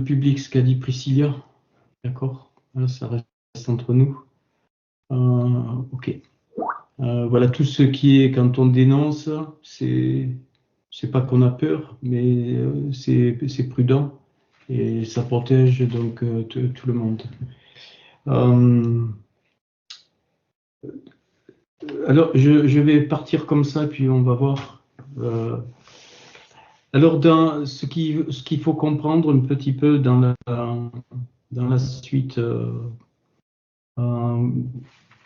public ce qu'a dit Priscilla. D'accord? Ça reste entre nous. Ok. Voilà, tout ce qui est, quand on dénonce, c'est pas qu'on a peur, mais c'est prudent et ça protège donc tout le monde. Alors, je vais partir comme ça, puis on va voir. Alors, dans ce qu'il faut comprendre un petit peu dans la suite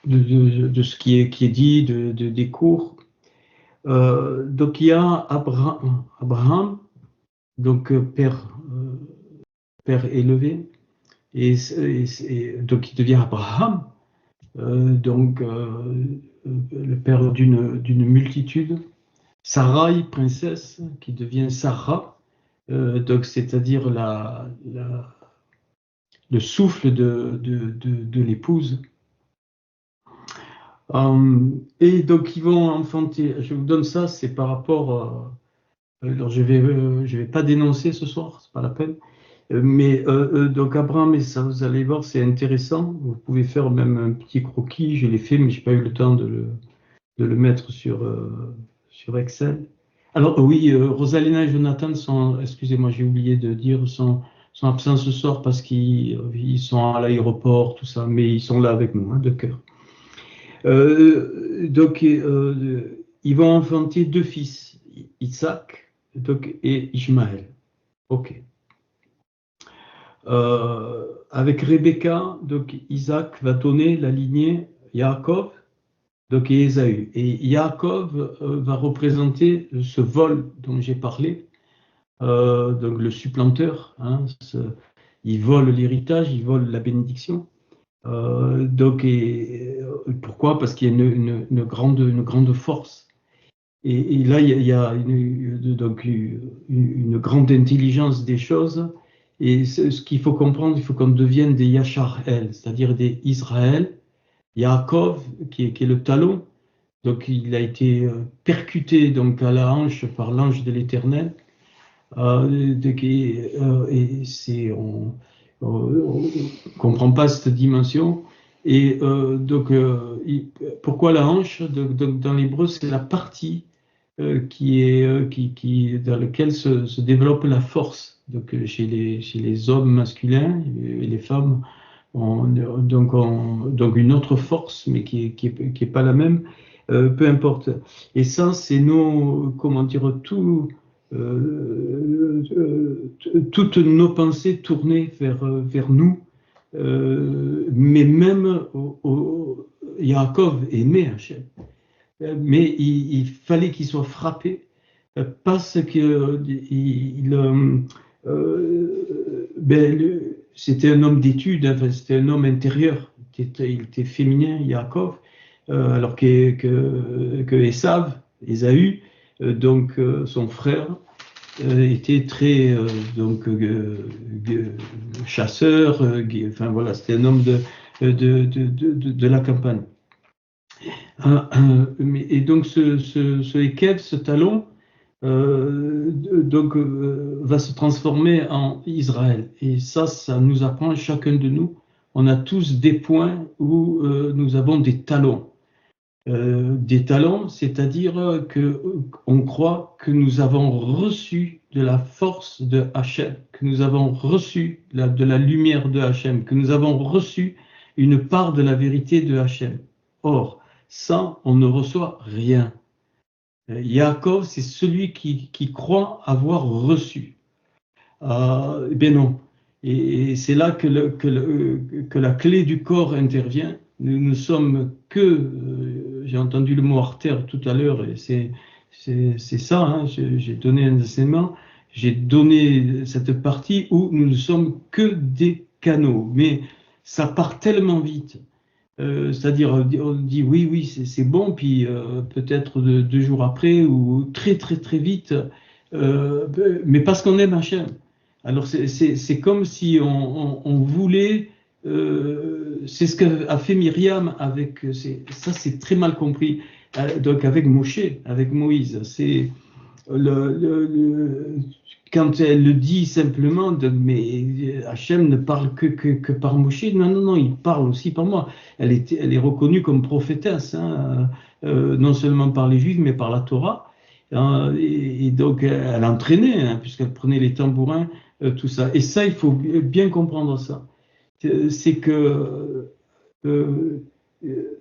de ce qui est dit, des cours. Donc, il y a Abraham, donc père élevé, et donc il devient Abraham, le père d'une multitude. Sarai, princesse, qui devient Sarah, donc c'est-à-dire le souffle de l'épouse. Et donc ils vont enfanter. Je vous donne ça, c'est par rapport. Alors je vais pas dénoncer ce soir, c'est pas la peine. Mais donc Abraham et ça, vous allez voir, c'est intéressant. Vous pouvez faire même un petit croquis. Je l'ai fait, mais j'ai pas eu le temps de le mettre sur Excel. Alors oui, Rosalina et Jonathan sont, excusez-moi, j'ai oublié de dire, sont absents ce soir parce qu'ils sont à l'aéroport, tout ça, mais ils sont là avec nous, hein, de cœur. Donc, ils vont enfanter 2 fils, Isaac et Ishmaël. Ok. Avec Rebecca, donc Isaac va donner la lignée Yaakov, donc et Ésaü. Et Yaakov va représenter ce vol dont j'ai parlé, donc le supplanteur. Hein, il vole l'héritage, il vole la bénédiction. Pourquoi? Parce qu'il y a une grande force. Et là, il y a une grande intelligence des choses. Et ce qu'il faut comprendre, il faut qu'on devienne des Yachar-El, c'est-à-dire des Israël. Yaakov, qui est le talon, donc il a été percuté donc à la hanche par l'ange de l'Éternel. On ne comprend pas cette dimension. Et pourquoi la hanche? Dans l'hébreu, c'est la partie dans laquelle se développe la force. Donc chez les hommes masculins et les femmes, donc une autre force, mais qui est pas la même, peu importe. Et ça, c'est comment dire, toutes nos pensées tournées vers nous, mais même Yaakov aimait Hachem, mais il fallait qu'il soit frappé parce que c'était un homme d'étude, enfin, c'était un homme intérieur, il était féminin, Yaakov, alors que Ésaü, son frère, était très chasseur, enfin voilà, c'était un homme de la campagne. Et donc ce Ekev, ce talon, va se transformer en Israël. Et ça nous apprend, chacun de nous, on a tous des points où nous avons des talons. Des talents, c'est-à-dire qu'on croit que nous avons reçu de la force de Hachem, que nous avons reçu de la lumière de Hachem, que nous avons reçu une part de la vérité de Hachem. Or, ça, on ne reçoit rien. Yaakov, c'est celui qui croit avoir reçu. Ben non. Et c'est là que la clé du corps intervient. Nous ne sommes que, j'ai entendu le mot artère tout à l'heure, et c'est ça, hein, j'ai donné un enseignement, j'ai donné cette partie où nous ne sommes que des canaux, mais ça part tellement vite. C'est-à-dire, on dit oui, c'est bon, puis peut-être 2 jours après, ou très, très, très vite, mais parce qu'on aime Hachem. Alors, c'est comme si on voulait. C'est ce qu'a fait Myriam avec. Ça, c'est très mal compris. Donc, avec Moshe, avec Moïse. C'est quand elle le dit simplement, mais Hachem ne parle que par Moshe. Non, non, non, il parle aussi par moi. Elle est reconnue comme prophétesse, hein, non seulement par les Juifs, mais par la Torah. Hein, et donc, elle entraînait, hein, puisqu'elle prenait les tambourins, tout ça. Et ça, il faut bien comprendre ça. C'est que euh, euh,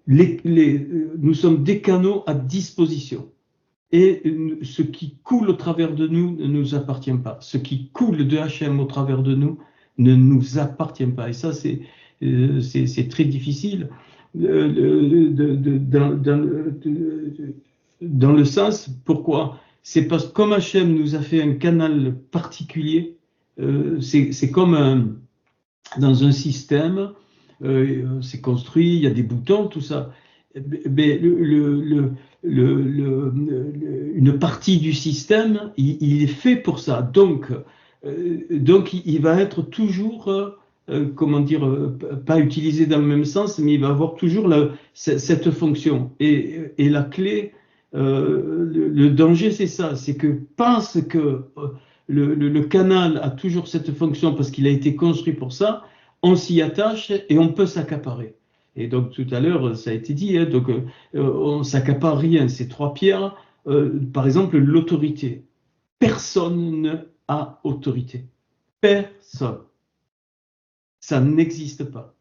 nous sommes des canaux à disposition. Et ce qui coule au travers de nous ne nous appartient pas. Ce qui coule de Hachem au travers de nous ne nous appartient pas. Et ça, c'est très difficile dans le sens. Pourquoi? C'est parce que comme Hachem nous a fait un canal particulier, c'est comme dans un système, c'est construit, il y a des boutons, tout ça. Mais une partie du système, il est fait pour ça. Donc il va être toujours, comment dire, pas utilisé dans le même sens, mais il va avoir toujours cette fonction. Et la clé, le danger, c'est ça, c'est que pense que le canal a toujours cette fonction parce qu'il a été construit pour ça, on s'y attache et on peut s'accaparer. Et donc tout à l'heure, ça a été dit, hein, donc on s'accapare rien. Ces trois pierres, par exemple, l'autorité. Personne n'a autorité. Personne. Ça n'existe pas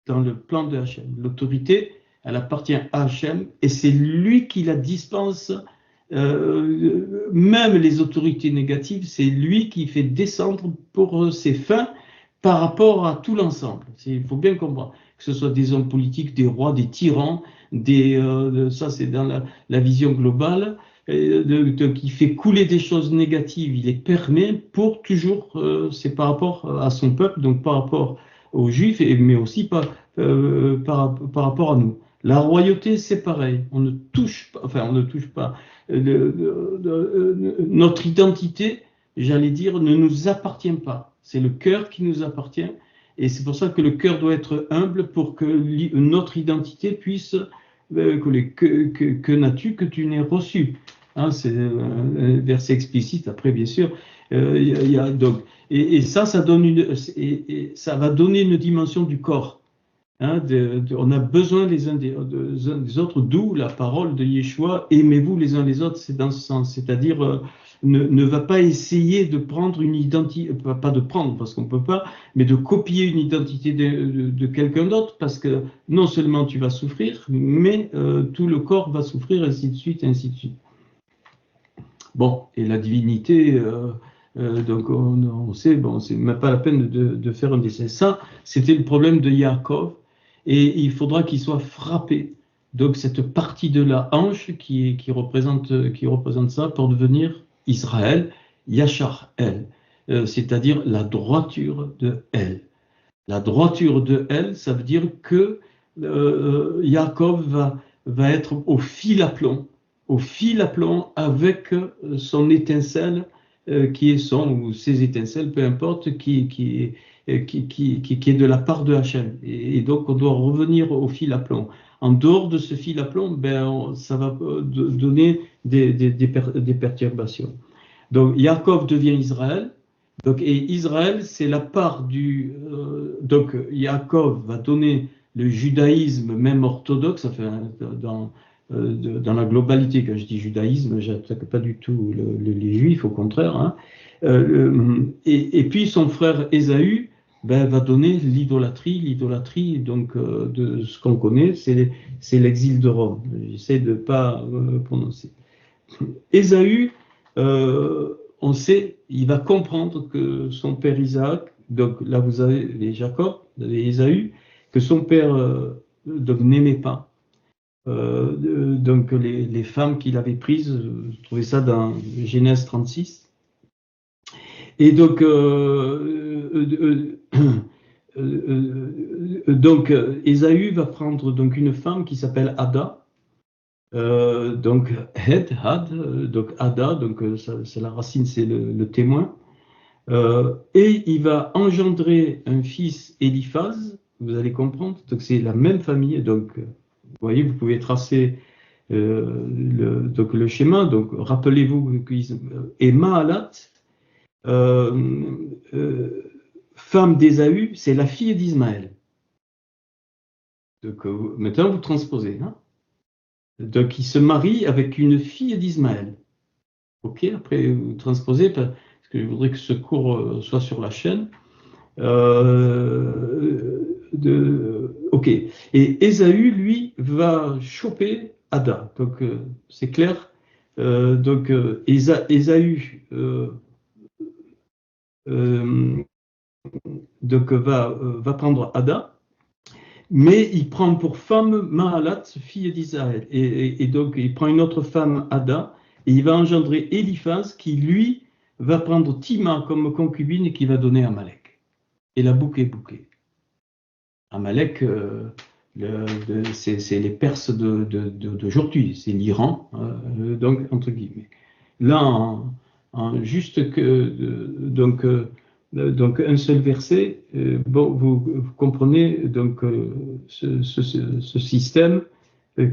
dans le plan de Hachem. L'autorité, elle appartient à Hachem et c'est lui qui la dispense. Même les autorités négatives, c'est lui qui fait descendre pour ses fins par rapport à tout l'ensemble. Il faut bien comprendre que ce soit des hommes politiques, des rois, des tyrans, ça c'est dans la vision globale, qui fait couler des choses négatives, il les permet pour toujours, c'est par rapport à son peuple, donc par rapport aux Juifs, mais aussi par rapport à nous. La royauté, c'est pareil, on ne touche pas, notre identité, j'allais dire, ne nous appartient pas. C'est le cœur qui nous appartient. Et c'est pour ça que le cœur doit être humble pour que notre identité puisse, que n'as-tu que tu n'aies reçu. Hein, c'est un verset explicite. Après, bien sûr, il y a donc, et ça donne ça va donner une dimension du corps. Hein, on a besoin les uns des autres, d'où la parole de Yeshua, aimez-vous les uns les autres, c'est dans ce sens, c'est-à-dire ne va pas essayer de prendre une identité, pas de prendre parce qu'on ne peut pas, mais de copier une identité de quelqu'un d'autre, parce que non seulement tu vas souffrir, mais tout le corps va souffrir, ainsi de suite, ainsi de suite. Bon, et la divinité, donc on sait, bon, c'est même pas la peine de faire un dessin. Ça, c'était le problème de Yaakov. Et il faudra qu'il soit frappé. Donc cette partie de la hanche qui représente ça pour devenir Israël, Yachar El, c'est-à-dire la droiture de El. La droiture de El, ça veut dire que Yaakov va être au fil à plomb avec son étincelle qui est ou ses étincelles, peu importe, qui est de la part de Hachem. Et donc, on doit revenir au fil à plomb. En dehors de ce fil à plomb, ça va donner des perturbations. Donc, Yaakov devient Israël. Donc, et Israël, c'est la part donc, Yaakov va donner le judaïsme, même orthodoxe, enfin, dans la globalité. Quand je dis judaïsme, je n'attaque pas du tout les juifs, au contraire. Hein. Et puis, son frère Ésaü, va donner l'idolâtrie donc de ce qu'on connaît, c'est l'exil de Rome. J'essaie de ne pas prononcer. Ésaü, on sait, il va comprendre que son père Isaac, donc là vous avez les Jacob, vous avez Ésaü, que son père donc n'aimait pas. Donc les femmes qu'il avait prises, vous trouvez ça dans Genèse 36. Et donc, Ésaü va prendre donc une femme qui s'appelle Ada, donc donc Ada, donc c'est la racine, c'est le témoin, et il va engendrer un fils Éliphaz, vous allez comprendre, donc c'est la même famille, donc vous voyez, vous pouvez tracer donc le schéma. Donc rappelez-vous et Mahalat, femme d'Ésaü, c'est la fille d'Ismaël. Donc maintenant vous transposez. Hein. Donc il se marie avec une fille d'Ismaël. Ok, après vous transposez parce que je voudrais que ce cours soit sur la chaîne. Ok. Et Ésaü, lui, va choper Ada. Donc, c'est clair. Donc, Ésaü donc, va prendre Ada, mais il prend pour femme Mahalat, fille d'Israël. Et donc, il prend une autre femme, Ada, et il va engendrer Éliphaz, qui, lui, va prendre Tima comme concubine et qui va donner Amalek. Et la boucle est bouclée. Amalek, c'est les Perses d'aujourd'hui, c'est l'Iran, donc entre guillemets. Là, juste que donc un seul verset, bon, vous comprenez donc ce système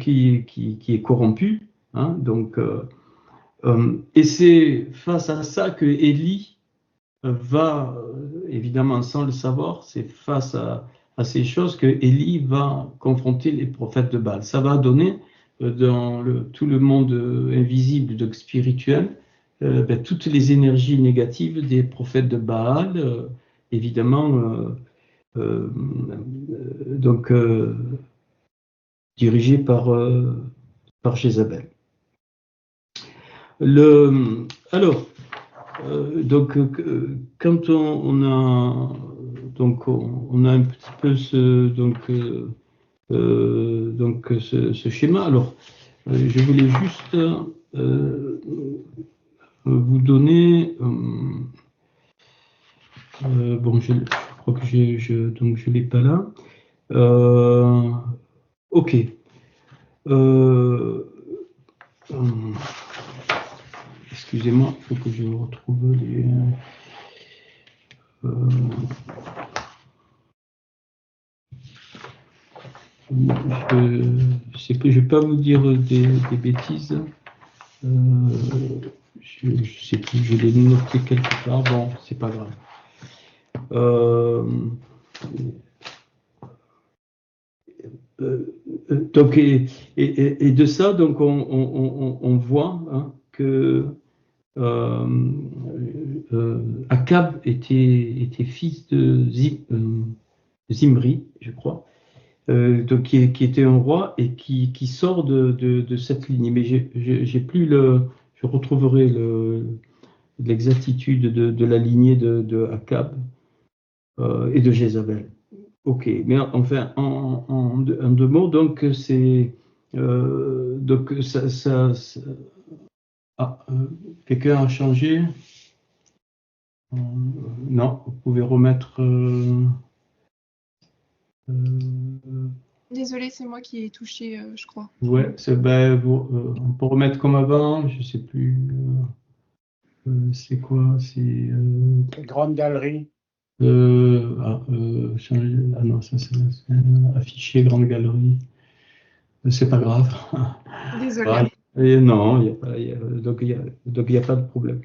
qui est corrompu, hein, donc et c'est face à ça que Élie va, évidemment sans le savoir, c'est face à ces choses que Élie va confronter les prophètes de Baal. Ça va donner dans tout le monde invisible, donc spirituel, toutes les énergies négatives des prophètes de Baal, évidemment, donc dirigés par Jézabel. Alors, donc, quand on a un petit peu ce schéma. Alors, je voulais juste vous donner. Bon, je crois que donc je l'ai pas là. Ok. Excusez-moi, il faut que je retrouve les. Je ne vais pas vous dire des bêtises. Je ne sais plus, je l'ai noté quelque part. Bon, c'est pas grave. Donc, et de ça, donc on voit hein, que Akab était fils de Zimri, je crois, donc qui était un roi et qui sort de cette lignée. Mais j'ai plus je retrouverai l'exactitude de la lignée de Akab et de Jézabel. Ok, mais enfin, en deux mots, donc c'est donc quelqu'un a changé. Non, vous pouvez remettre. Désolée, c'est moi qui ai touché, je crois. Ouais, on peut remettre comme avant, je sais plus. C'est quoi? C'est Grande galerie. non, ça c'est affiché grande galerie. C'est pas grave. Désolée. Et non, donc il y a pas de problème.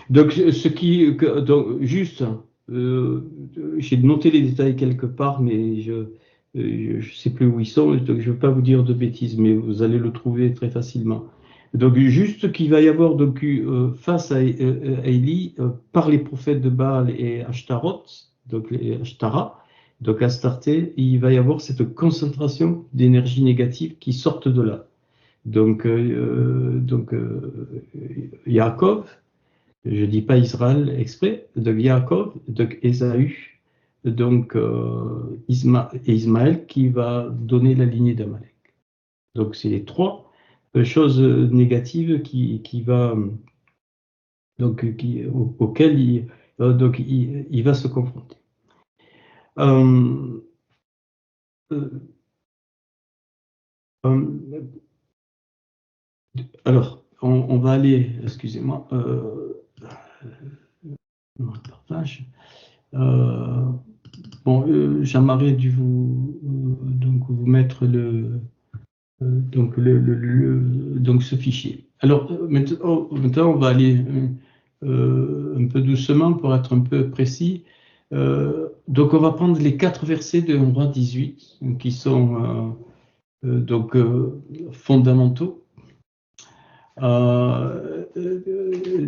Donc juste, j'ai noté les détails quelque part, mais je sais plus où ils sont, donc je ne veux pas vous dire de bêtises, mais vous allez le trouver très facilement. Donc juste qu'il va y avoir donc, face à Élie par les prophètes de Baal et Ashtaroth, donc les Ashtara, donc Astarté, il va y avoir cette concentration d'énergie négative qui sortent de là. Donc Yaakov, je ne dis pas Israël exprès, donc Yaakov, donc Ésaü, donc Ismaël qui va donner la lignée d'Amalek. Donc c'est les trois choses négatives auxquelles il va se confronter. Alors, on va aller, excusez-moi, dans le partage. Bon, Jean-Marie a dû donc vous mettre donc ce fichier. Alors maintenant, on va aller un peu doucement pour être un peu précis. Donc on va prendre les 4 versets de Roi 18 qui sont donc fondamentaux.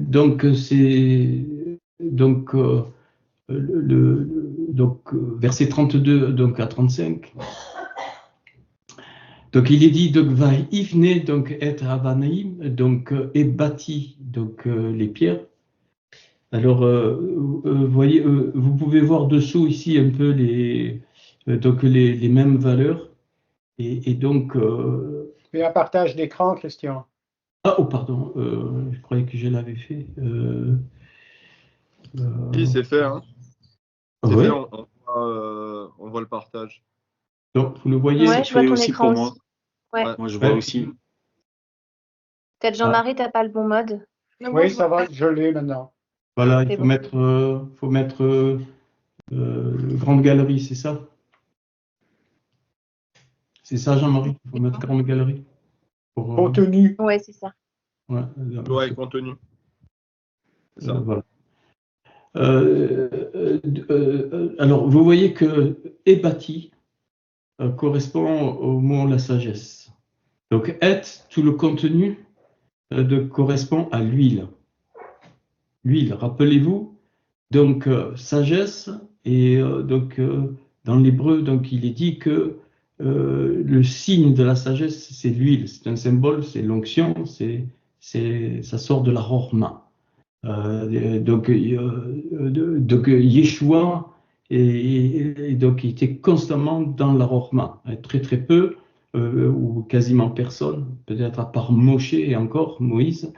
Donc c'est donc verset 32 donc à 35. Donc il est dit donc va ifne donc et avanaim donc et bâti donc les pierres. Alors voyez vous pouvez voir dessous ici un peu donc les mêmes valeurs et donc Fais un partage d'écran, Christian. ah oh pardon je croyais que je l'avais fait. Oui, c'est fait, hein. C'est Ouais. fait, on voit le partage. Donc vous le voyez. Ouais, je vois ton aussi écran pour moi. aussi. Ouais. Ouais. Moi, je vois Ouais. aussi. Peut-être Jean-Marie, t'as pas le bon mode. Non, moi, Oui, je ça vois va, je l'ai maintenant. Voilà, C'est il faut bon. mettre grande galerie, c'est ça? C'est ça, Jean-Marie? Il faut mettre grande galerie. Pour, Contenu. Ouais, c'est ça. ouais, Ouais, contenu. C'est ça. voilà. Alors, vous voyez que « bâti » correspond au mot la sagesse. Donc, et, tout le contenu correspond à l'huile. L'huile, rappelez-vous, donc sagesse, et donc dans l'hébreu, donc il est dit que le signe de la sagesse, c'est l'huile, c'est un symbole, c'est l'onction, ça sort de la rorma. Donc Yeshua et donc il était constamment dans la rorma, très très peu ou quasiment personne, peut-être à part Moshe et encore Moïse,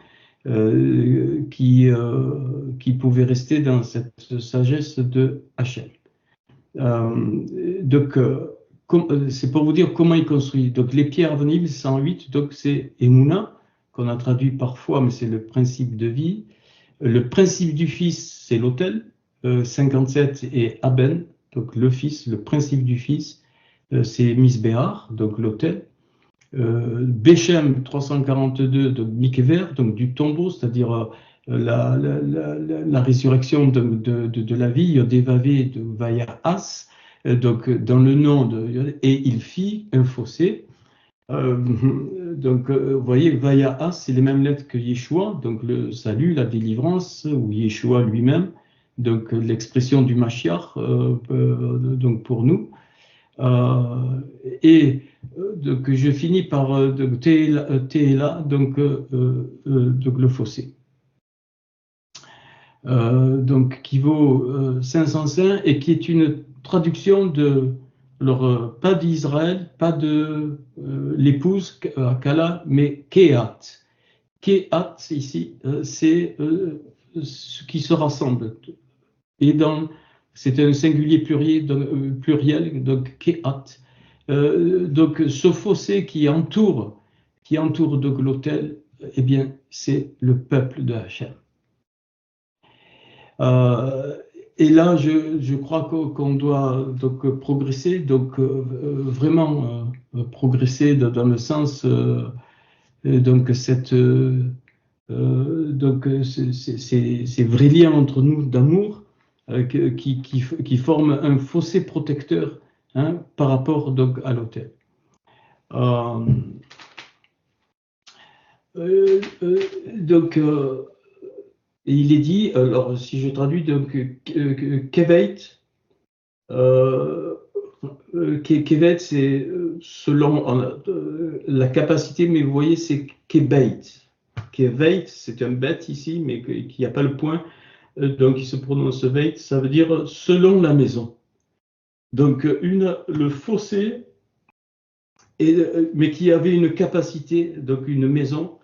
qui pouvait rester dans cette sagesse de Hachem. Donc c'est pour vous dire comment il construit. Donc les pierres avenibles 108, donc c'est Emouna qu'on a traduit parfois, mais c'est le principe de vie. Le principe du Fils, c'est l'autel, 57, et Aben, donc le Fils, le principe du Fils, c'est Misbéar, donc l'autel. Béchem 342, donc Mikver, donc du tombeau, c'est-à-dire la résurrection de la vie, Yodevavé de Vayahas, donc dans le nom et il fit un fossé. Donc, vous voyez, Vayahas, c'est les mêmes lettres que Yeshua, donc le salut, la délivrance, ou Yeshua lui-même, donc l'expression du Mashiach, donc pour nous. Et donc je finis par Tehela, donc le fossé. Donc qui vaut 505 et qui est une traduction de pas d'Israël, pas de l'épouse Kala, mais Kehat. Kehat ici, c'est ce qui se rassemble. Et c'est un singulier pluriel, donc Kehat. Donc ce fossé qui entoure donc l'autel, eh bien c'est le peuple de Hachem. Et là, je crois qu'on doit donc progresser, donc vraiment progresser dans le sens donc donc ces vrais liens entre nous d'amour qui forment un fossé protecteur par rapport donc à l'autel. Donc et il est dit, alors si je traduis, donc Kevet, Kevet c'est selon la capacité, mais vous voyez c'est Kebeit. Kebeit, c'est un bête ici, mais qui n'a pas le point, donc il se prononce Veit, ça veut dire selon la maison. Donc le fossé, mais qui avait une capacité, donc une maison.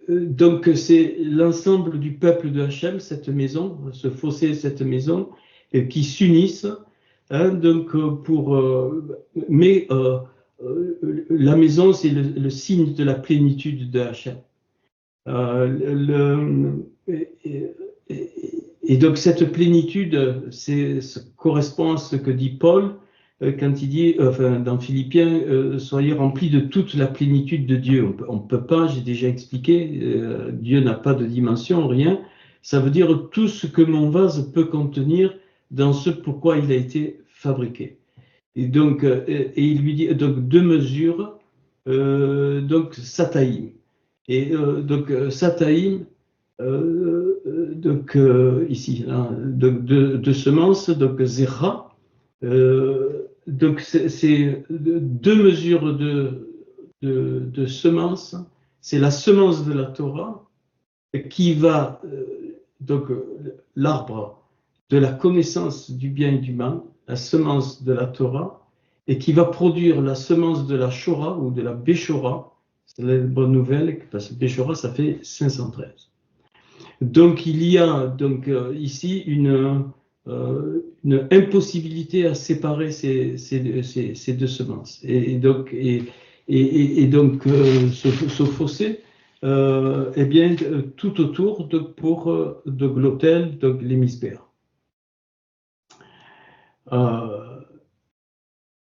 Donc c'est l'ensemble du peuple de Hachem, cette maison, ce fossé, cette maison, qui s'unissent. Donc mais la maison, c'est le signe de la plénitude de Hachem. Et donc cette plénitude, ça correspond à ce que dit Paul, quand il dit, enfin, dans Philippiens, soyez remplis de toute la plénitude de Dieu. On ne peut pas, j'ai déjà expliqué, Dieu n'a pas de dimension, rien. Ça veut dire tout ce que mon vase peut contenir dans ce pourquoi il a été fabriqué. Et donc, il lui dit, donc, 2 mesures, donc, sataïm. Et donc, sataïm, donc, ici, hein, donc, de semences, donc, zera. Donc, c'est 2 mesures de semences. C'est la semence de la Torah qui va, donc, l'arbre de la connaissance du bien et du mal, la semence de la Torah, et qui va produire la semence de la Shora ou de la Béchora. C'est la bonne nouvelle, parce que Béchora, ça fait 513. Donc, il y a donc, ici une impossibilité à séparer ces 2 semences. Et donc, ce fossé, eh bien, tout autour pour de l'autel, donc l'hémisphère.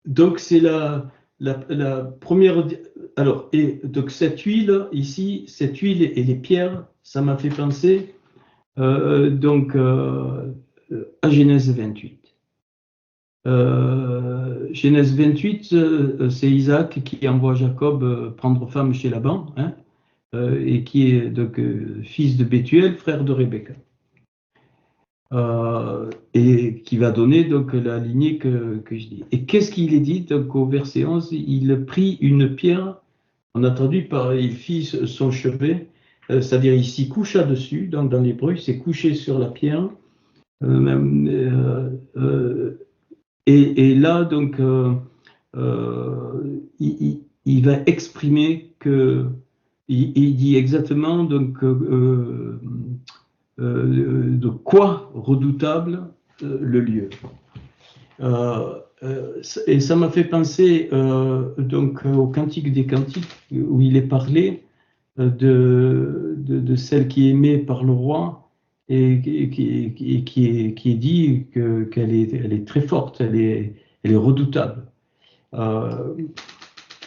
Donc, c'est la première. Alors, et donc cette huile ici, cette huile et les pierres, ça m'a fait penser donc à Genèse 28. Genèse 28, c'est Isaac qui envoie Jacob prendre femme chez Laban, hein, et qui est donc fils de Bethuel, frère de Rebecca. Et qui va donner donc la lignée que je dis. Et qu'est-ce qu'il est dit donc au verset 11? Il prit une pierre, on a traduit par il fit son chevet, c'est-à-dire il s'y coucha dessus, donc dans l'hébreu, il s'est couché sur la pierre. Et là, donc, il va exprimer que, il dit exactement donc, de quoi redoutable le lieu. Et ça m'a fait penser donc au Cantique des Cantiques où il est parlé de celle qui est aimée par le roi et qui est dit qu'elle est très forte, elle est redoutable.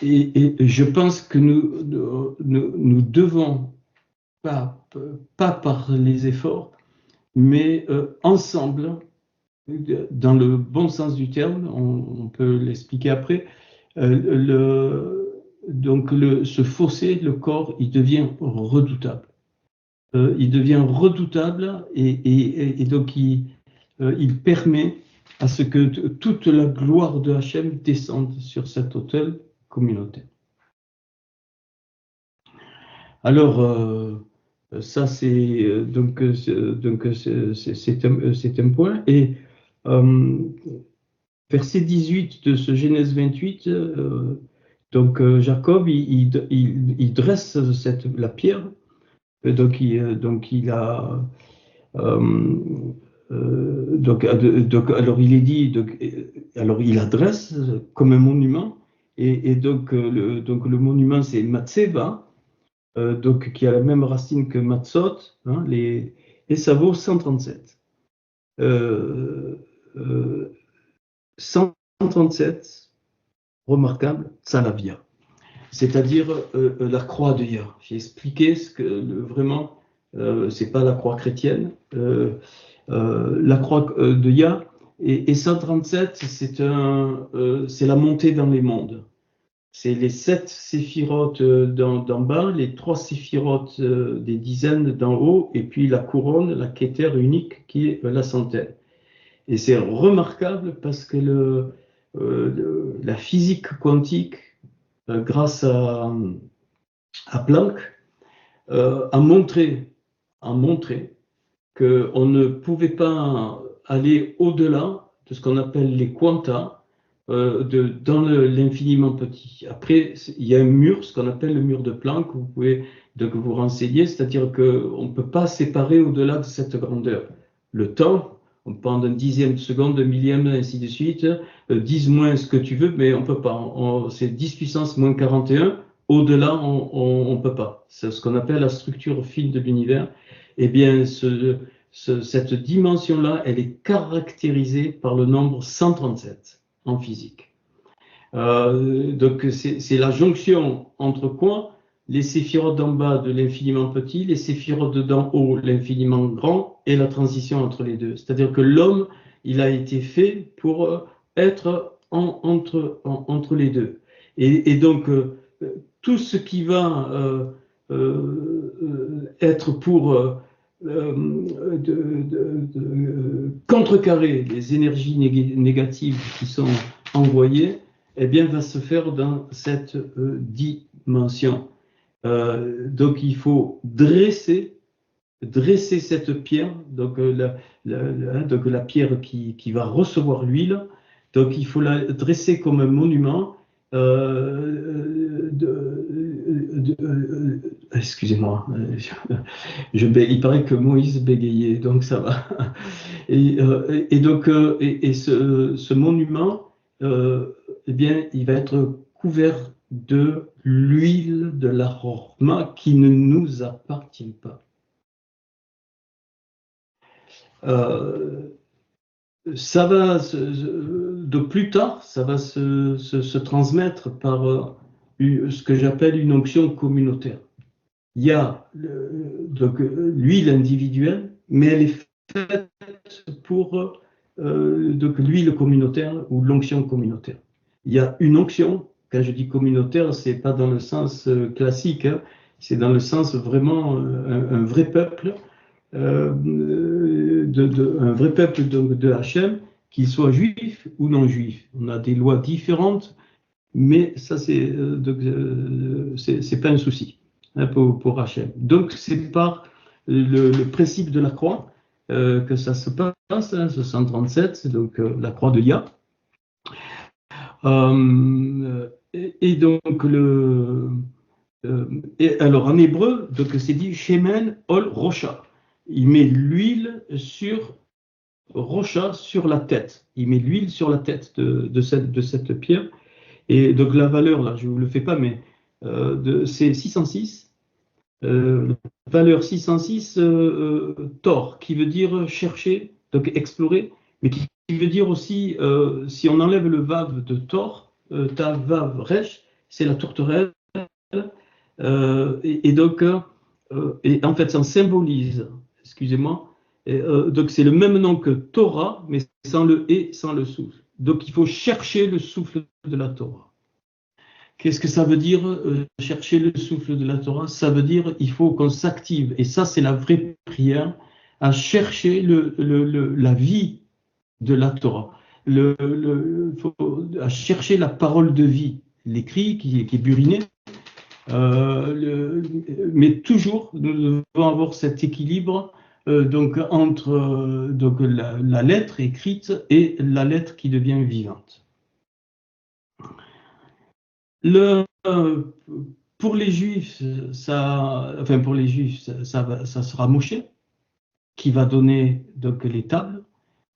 Et je pense que nous devons pas par les efforts, mais ensemble, dans le bon sens du terme, on peut l'expliquer après, donc ce fossé, le corps, il devient redoutable. Il devient redoutable et donc il permet à ce que toute la gloire de Hachem descende sur cet autel communautaire. Alors, ça c'est donc c'est un point. Et verset 18 de ce Genèse 28, donc Jacob il dresse la pierre. Donc il a alors il est dit alors il adresse comme un monument et donc le monument c'est Matseva, donc qui a la même racine que Matzot, hein, et ça vaut 137. 137, remarquable, Tsalavia, c'est-à-dire la croix de Yah. J'ai expliqué ce que vraiment, c'est pas la croix chrétienne, la croix de Yah, et 137, c'est la montée dans les mondes. C'est les 7 séphirotes d'en bas, les 3 séphirotes des dizaines d'en haut, et puis la couronne, la Kéter unique, qui est la centaine. Et c'est remarquable parce que la physique quantique, grâce à Planck, a montré qu'on ne pouvait pas aller au-delà de ce qu'on appelle les quanta, dans l'infiniment petit. Après, il y a un mur, ce qu'on appelle le mur de Planck, vous pouvez donc vous renseigner, c'est-à-dire qu'on ne peut pas séparer au-delà de cette grandeur. Le temps, on peut prendre un dixième de seconde, un millième, ainsi de suite, 10 moins ce que tu veux, mais on ne peut pas. C'est 10 puissance moins 41, au-delà, on ne peut pas. C'est ce qu'on appelle la structure fine de l'univers. Eh bien, cette dimension-là, elle est caractérisée par le nombre 137. en physique. Donc c'est la jonction entre quoi? Les séphirotes d'en bas de l'infiniment petit, les séphirotes d'en haut, l'infiniment grand, et la transition entre les deux. C'est-à-dire que l'homme, il a été fait pour être entre les deux. Et donc, tout ce qui va être pour contrecarrer les énergies négatives qui sont envoyées, eh bien, va se faire dans cette dimension. Donc il faut dresser cette pierre, donc la pierre qui va recevoir l'huile, donc il faut la dresser comme un monument. Excusez-moi, il paraît que Moïse bégayait, donc ça va. Et donc ce monument, eh bien, il va être couvert de l'huile de l'aroma qui ne nous appartient pas. Ça va de plus tard, ça va se transmettre par ce que j'appelle une onction communautaire. Il y a donc l'huile individuelle, mais elle est faite pour donc l'huile communautaire ou l'onction communautaire. Il y a une onction. Quand je dis communautaire, c'est pas dans le sens classique, hein, c'est dans le sens vraiment un vrai peuple, un vrai peuple de Hachem, qu'il soit juif ou non juif. On a des lois différentes, mais ça c'est pas un souci hein, pour Hachem. Donc c'est par le principe de la croix que ça se passe, hein, 137, donc la croix de Yah. Et donc alors en hébreu, donc c'est dit Shemen ol Rocha. Il met l'huile sur Rocha, sur la tête. Il met l'huile sur la tête de cette pierre. Et donc la valeur là, je vous le fais pas, mais c'est 606. Valeur 606 Tor, qui veut dire chercher, donc explorer, mais qui veut dire aussi, si on enlève le vav de Tor, ta vav resh, c'est la tourterelle, et donc, et en fait, ça symbolise, excusez-moi, donc c'est le même nom que Torah, mais sans le et, sans le souffle. Donc il faut chercher le souffle de la Torah. Qu'est-ce que ça veut dire, chercher le souffle de la Torah? Ça veut dire il faut qu'on s'active, et ça c'est la vraie prière, à chercher la vie de la Torah, à chercher la parole de vie, l'écrit qui est buriné, mais toujours nous devons avoir cet équilibre donc entre donc la lettre écrite et la lettre qui devient vivante. Pour les Juifs, ça sera Moshe qui va donner donc les tables,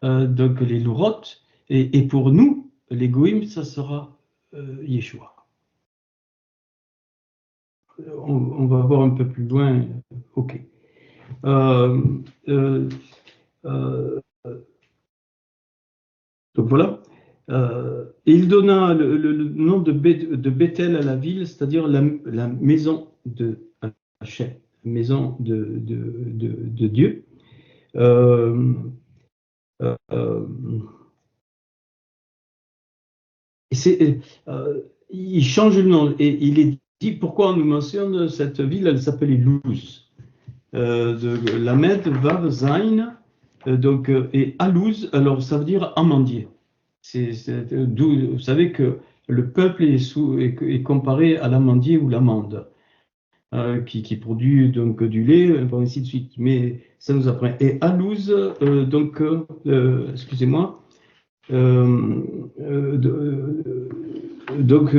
donc les lourotes, et pour nous, les Goïm, ça sera Yeshua. On va voir un peu plus loin. Ok. Donc voilà. Et il donna le nom de Bethel à la ville, c'est-à-dire la maison de Hachem, maison de Dieu. Il change le nom et il est dit pourquoi on nous mentionne cette ville, elle s'appelait Luz. De Lamed Vav Zain, donc, et Alouz, alors ça veut dire amandier. D'où vous savez que le peuple est comparé à l'amandier ou l'amande, qui produit donc du lait, bon, ainsi de suite. Mais ça nous apprend. Et Alouz, donc, excusez-moi, donc,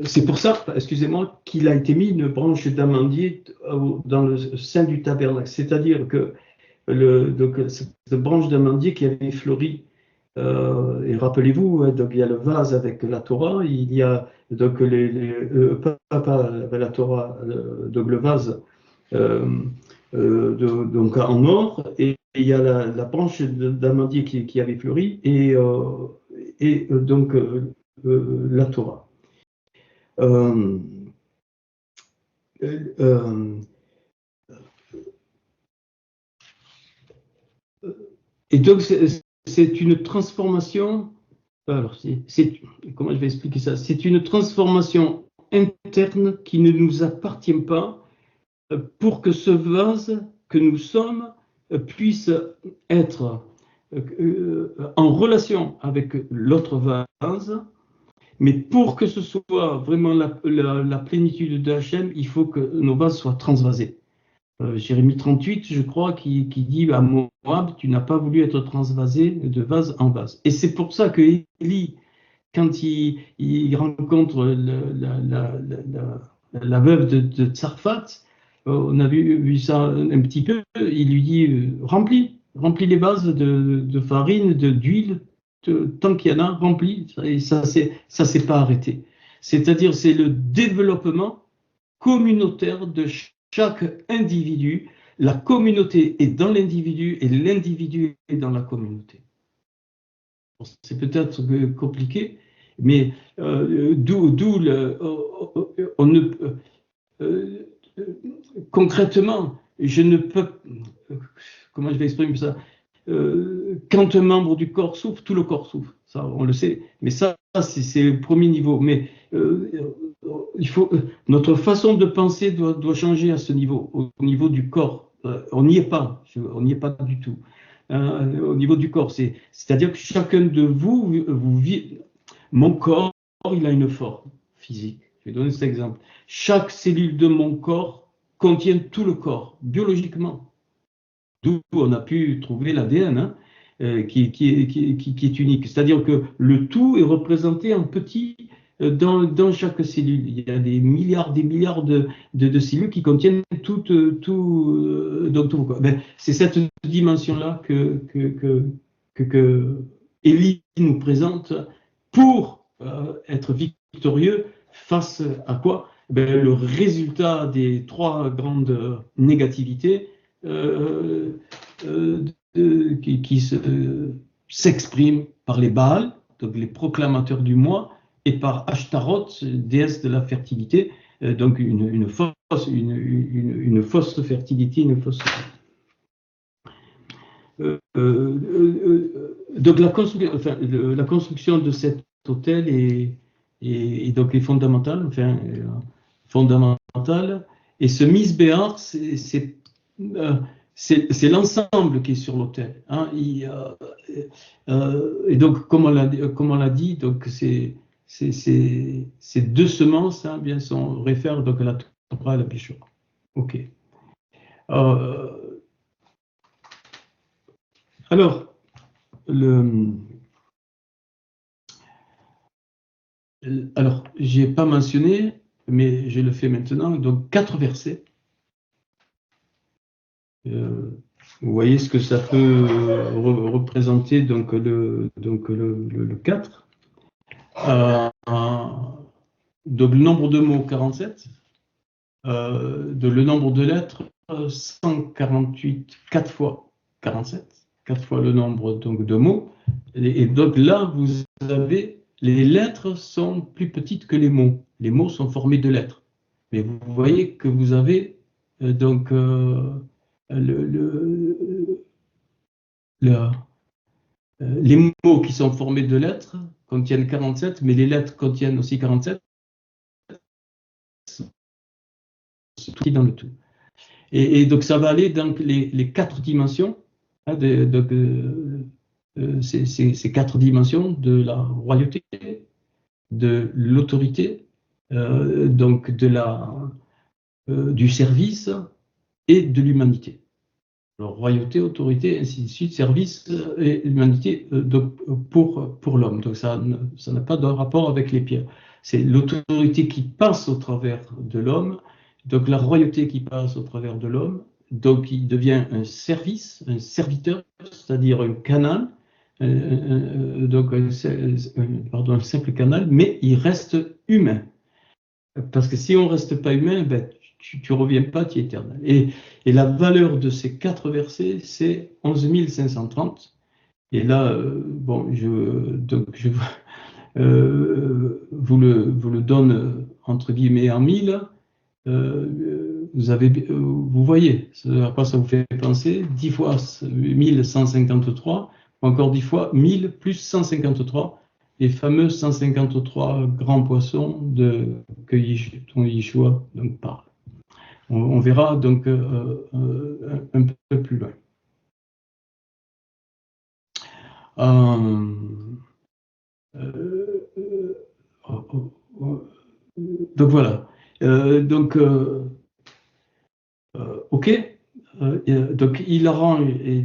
c'est pour ça, excusez-moi, qu'il a été mis une branche d'amandier dans le sein du tabernacle. C'est-à-dire que donc, cette branche d'amandier qui avait fleuri, et rappelez-vous, donc, il y a le vase avec la Torah, il y a donc la Torah, donc le vase donc en or, et il y a la branche d'amandier qui avait fleuri et donc la Torah. Et donc, c'est une transformation. Alors, comment je vais expliquer ça? C'est une transformation interne qui ne nous appartient pas pour que ce vase que nous sommes puisse être en relation avec l'autre vase. Mais pour que ce soit vraiment la plénitude de Hachem, il faut que nos vases soient transvasés. Jérémie 38, je crois, qui dit à Moab, tu n'as pas voulu être transvasé de vase en vase. Et c'est pour ça que Élie, quand il rencontre la veuve de Tsarfat, on a vu ça un petit peu, il lui dit, remplis les vases de farine, d'huile, tant qu'il y en a, remplis. Et ça s'est pas arrêté. C'est-à-dire, c'est le développement communautaire de chaque individu. La communauté est dans l'individu et l'individu est dans la communauté. C'est peut-être compliqué, mais concrètement, je ne peux, comment je vais exprimer ça, quand un membre du corps souffre, tout le corps souffre, ça on le sait, mais ça c'est le premier niveau, mais notre façon de penser doit changer à ce niveau, au niveau du corps. On n'y est pas du tout. Au niveau du corps, c'est-à-dire que chacun de vous vit. Mon corps, il a une forme physique. Je vais donner cet exemple. Chaque cellule de mon corps contient tout le corps, biologiquement. D'où on a pu trouver l'ADN, qui est unique. C'est-à-dire que le tout est représenté en petit dans chaque cellule. Il y a des milliards de cellules qui contiennent tout vos corps. C'est cette dimension-là que Élie nous présente pour être victorieux face à quoi? Le résultat des trois grandes négativités qui s'expriment par les Baals, donc les proclamateurs du moi, et par Ashtaroth, déesse de la fertilité, donc une fausse fertilité, une fausse. Donc la construction de cet hôtel est donc est fondamentale, fondamentale. Et ce misbéar, c'est l'ensemble qui est sur l'autel. Hein. Et donc, comme on l'a dit, donc ces deux semences, hein, bien, réfèrent donc à la Torah et à la Bishora. Ok. Alors, j'ai pas mentionné, mais je le fais maintenant. Donc, 4 versets. Vous voyez ce que ça peut représenter, donc le 4. Donc le nombre de mots 47, le nombre de lettres 148, 4 fois 47, 4 fois le nombre donc de mots. Et donc là, vous avez, les lettres sont plus petites que les mots. Les mots sont formés de lettres. Mais vous voyez que vous avez donc les mots qui sont formés de lettres contiennent 47, mais les lettres contiennent aussi 47. C'est tout dans le tout. Et donc ça va aller dans les 4 dimensions, hein, ces 4 dimensions de la royauté, de l'autorité, donc du service et de l'humanité. Alors, royauté, autorité, ainsi de suite, service et humanité pour l'homme. Donc ça n'a pas de rapport avec les pierres. C'est l'autorité qui passe au travers de l'homme, donc la royauté qui passe au travers de l'homme, donc il devient un service, un serviteur, c'est-à-dire un canal, donc un simple canal, mais il reste humain. Parce que si on ne reste pas humain, tu reviens pas, tu es éternel. Et la valeur de ces 4 versets, c'est 11 530. Et là, bon, je vous le donne entre guillemets en 1000. Vous voyez à quoi ça vous fait penser. 10 fois 1153, encore 10 fois 1000 plus 153, les fameux 153 grands poissons dont Yeshua donc parle. On verra donc un peu plus loin. Donc voilà. Ok. Donc il arrange et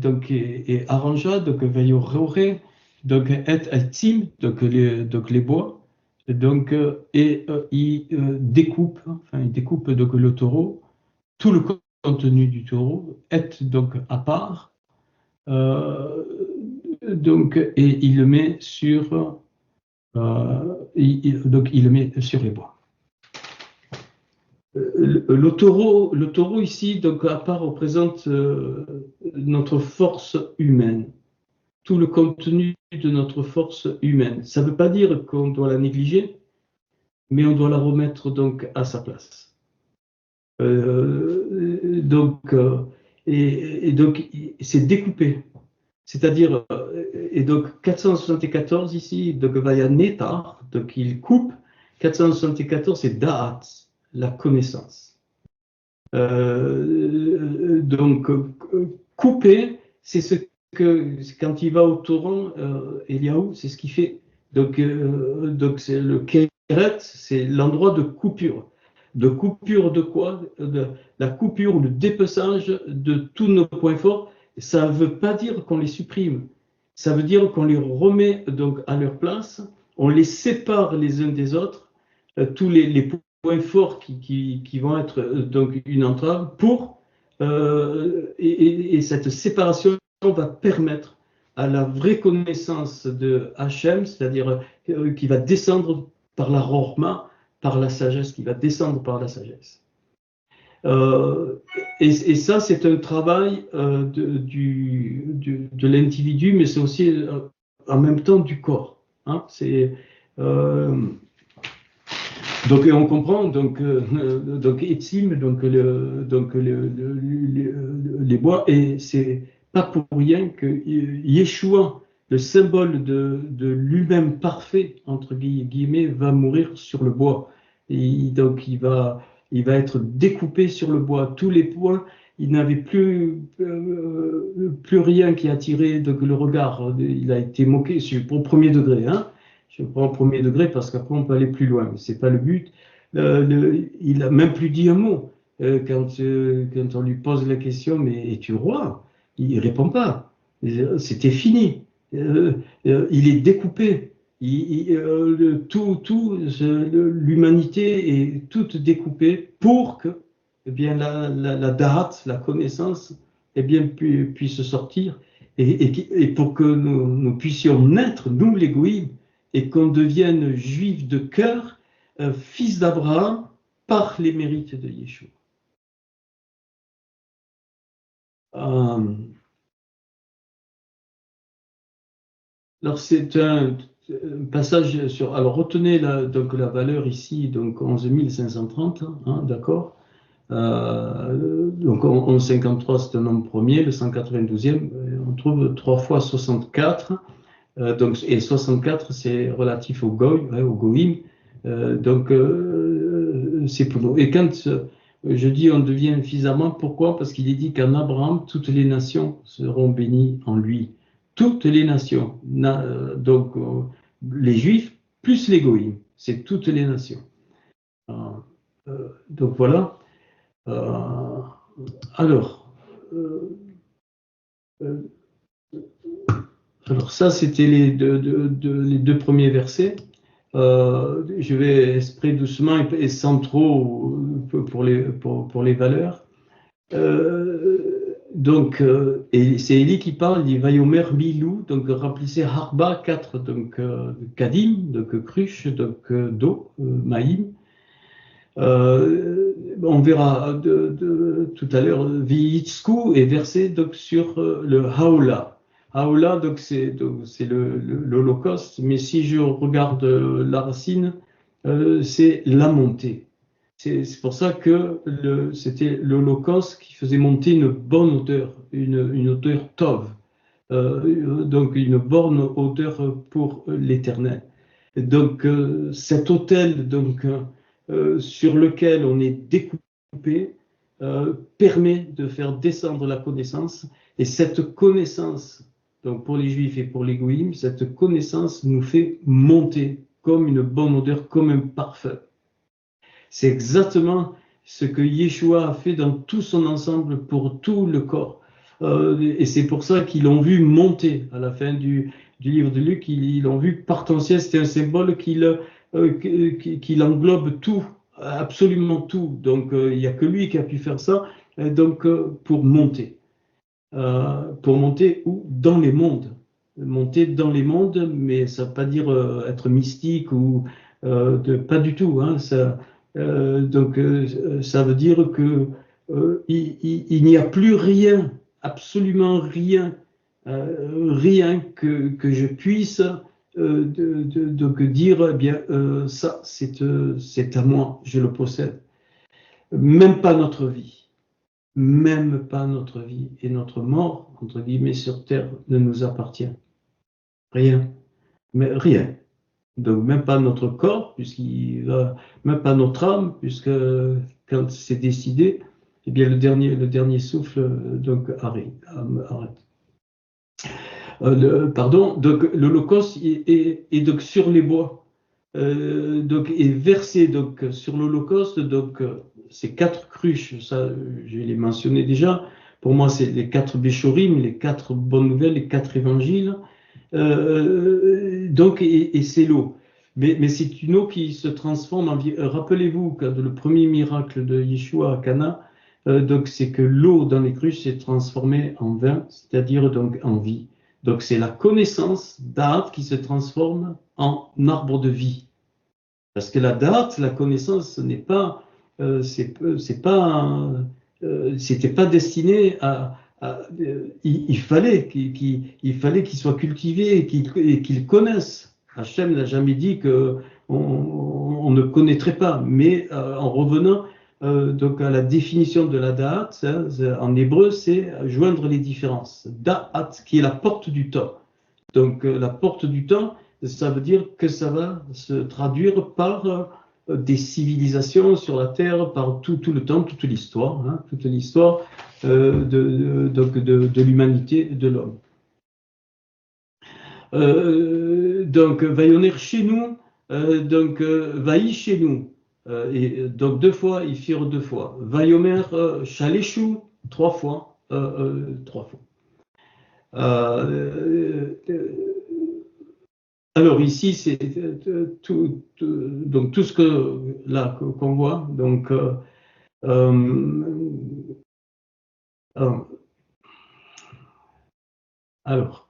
arrangea donc vailloré donc et altim donc les bois donc il découpe donc le taureau, tout le contenu du taureau est donc à part donc et il le met sur donc il le met sur les bois. Le taureau ici, donc à part, représente notre force humaine, tout le contenu de notre force humaine. Ça ne veut pas dire qu'on doit la négliger, mais on doit la remettre donc à sa place. Donc c'est découpé. C'est-à-dire, et donc 474 ici, donc vaya netar, donc il coupe. 474 c'est da'at, la connaissance. Donc couper, c'est ce que quand il va au torrent, Eliaou, c'est ce qu'il fait. Donc c'est le kéret, c'est l'endroit de coupure. De coupure de quoi? De la coupure ou le dépeçage de tous nos points forts. Ça ne veut pas dire qu'on les supprime. Ça veut dire qu'on les remet donc à leur place. On les sépare les uns des autres. Tous les points forts qui vont être donc une entrave pour et cette séparation va permettre à la vraie connaissance de Hachem, c'est-à-dire qui va descendre par la Rorma, par la sagesse, qui va descendre par la sagesse. Et ça, c'est un travail de l'individu, mais c'est aussi en même temps du corps. Hein, donc on comprend donc Etzim, les bois, et c'est pas pour rien que Yeshua, le symbole de lui-même parfait entre guillemets, va mourir sur le bois. Et donc il va être découpé sur le bois. Tous les points, il n'avait plus rien qui attirait donc le regard. Il a été moqué au premier degré. Hein. Je prends au premier degré parce qu'après on peut aller plus loin, mais c'est pas le but. Il a même plus dit un mot quand on lui pose la question, mais es-tu roi? Il répond pas. C'était fini. Il est découpé. L'humanité est toute découpée pour que eh bien, la da'at, la connaissance, eh bien, puisse sortir et pour que nous puissions naître, nous les goïms, et qu'on devienne juifs de cœur, fils d'Abraham, par les mérites de Yeshua. Alors c'est un passage sur. Alors retenez donc la valeur ici, donc 11 530, hein, d'accord. Donc 1153 c'est un nombre premier, le 192e, on trouve 3 fois 64. Donc, et 64, c'est relatif au Goy, au Goïm. Donc, c'est pour nous. Et quand je dis on devient fils d'Abraham, pourquoi? Parce qu'il est dit qu'en Abraham, toutes les nations seront bénies en lui. Toutes les nations. Donc, les Juifs plus les Goïm. C'est toutes les nations. Donc, voilà. Alors, ça, c'était les deux premiers versets. Je vais exprès doucement et sans trop pour les valeurs. Donc, et c'est Élie qui parle, il dit Vayomer Milou, donc remplissez Harba 4, donc Kadim, donc cruche, donc d'eau, Maïm. On verra tout à l'heure, Vihitsku est versé donc, sur le Haola. Haola, donc c'est l'Holocauste, mais si je regarde la racine, c'est la montée. C'est pour ça que c'était l'Holocauste qui faisait monter une bonne odeur, une odeur tov, donc une bonne odeur pour l'Éternel. Donc cet autel donc, sur lequel on est découpé permet de faire descendre la connaissance, et cette connaissance, donc pour les Juifs et pour les Goïms, cette connaissance nous fait monter comme une bonne odeur, comme un parfum. C'est exactement ce que Yeshua a fait dans tout son ensemble pour tout le corps. Et c'est pour ça qu'ils l'ont vu monter à la fin du livre de Luc, ils l'ont vu partentiel, c'était un symbole qu'il englobe tout, absolument tout. Donc il n'y a que lui qui a pu faire ça, donc pour monter où dans les mondes. Monter dans les mondes, mais ça ne veut pas dire être mystique ou pas du tout. Hein, ça veut dire que il n'y a plus rien, absolument rien, rien que je puisse dire, eh bien, ça, c'est à moi, je le possède. Même pas notre vie. Même pas notre vie et notre mort, entre guillemets, sur terre ne nous appartient. Rien. Mais rien. Donc même pas notre corps, même pas notre âme, puisque quand c'est décidé, eh bien le dernier souffle donc arrête. Donc l'Holocauste est donc sur les bois, donc est versé donc sur l'Holocauste, donc ces 4 cruches, ça je les mentionnais déjà. Pour moi, c'est les 4 Béchorim, les 4 bonnes nouvelles, les 4 évangiles. Donc, et c'est l'eau. Mais c'est une eau qui se transforme en vie. Rappelez-vous que le premier miracle de Yeshua à Cana, donc c'est que l'eau dans les cruches s'est transformée en vin, c'est-à-dire donc en vie. Donc c'est la connaissance d'Ahat qui se transforme en arbre de vie. Parce que la Da'at, la connaissance, ce n'est pas, c'était pas destiné à il fallait qu'il soit cultivé et qu'il connaisse. Hachem n'a jamais dit qu'on ne connaîtrait pas, mais en revenant donc à la définition de la Da'at, en hébreu, c'est joindre les différences. Da'at, qui est la porte du temps. Donc la porte du temps, ça veut dire que ça va se traduire par des civilisations sur la Terre, par tout le temps, toute l'histoire, hein, toute l'histoire de l'humanité, de l'homme. Donc, Vayoner chez nous, donc Vaï chez nous, et donc 2 fois, ils firent 2 fois. Vayomer Shaleshu 3 fois, 3 fois. Alors ici, c'est donc tout ce que là qu'on voit. Donc alors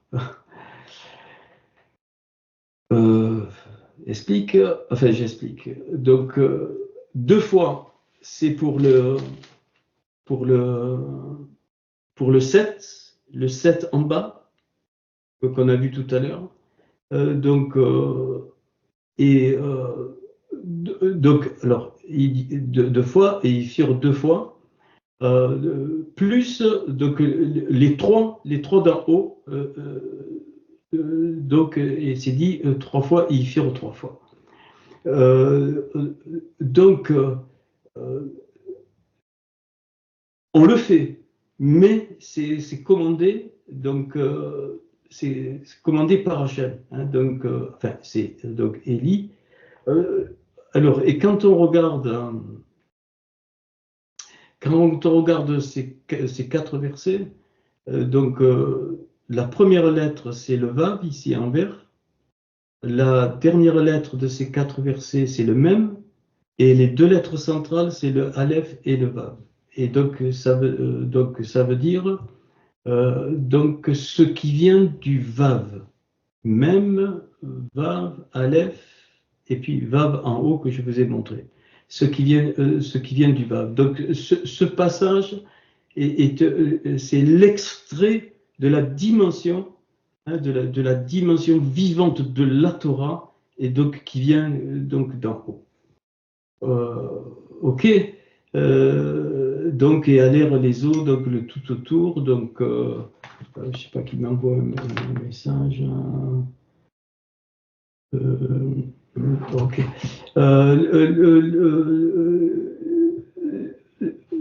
j'explique. Donc 2 fois, c'est pour le 7, le 7 en bas qu'on a vu tout à l'heure. Donc alors il dit 2 fois et ils firent 2 fois plus donc les trois d'en haut donc et c'est dit 3 fois et ils firent 3 fois donc on le fait, mais c'est commandé donc c'est commandé par Hachem, hein, donc enfin c'est donc Élie. Alors et quand on regarde ces 4 versets, donc la première lettre c'est le Vav ici en vert, la dernière lettre de ces 4 versets c'est le Mem, et les 2 lettres centrales c'est le Aleph et le Vav. Et donc ça veut dire donc ce qui vient du Vav, Mem, Vav, Aleph, et puis Vav en haut que je vous ai montré. ce qui vient du bas. Donc ce passage c'est l'extrait de la dimension, de la dimension vivante de la Torah, et donc qui vient donc d'en haut. Ok. Donc, et à l'air les eaux, donc le tout autour, donc je ne sais pas qui m'envoie un message. Ok.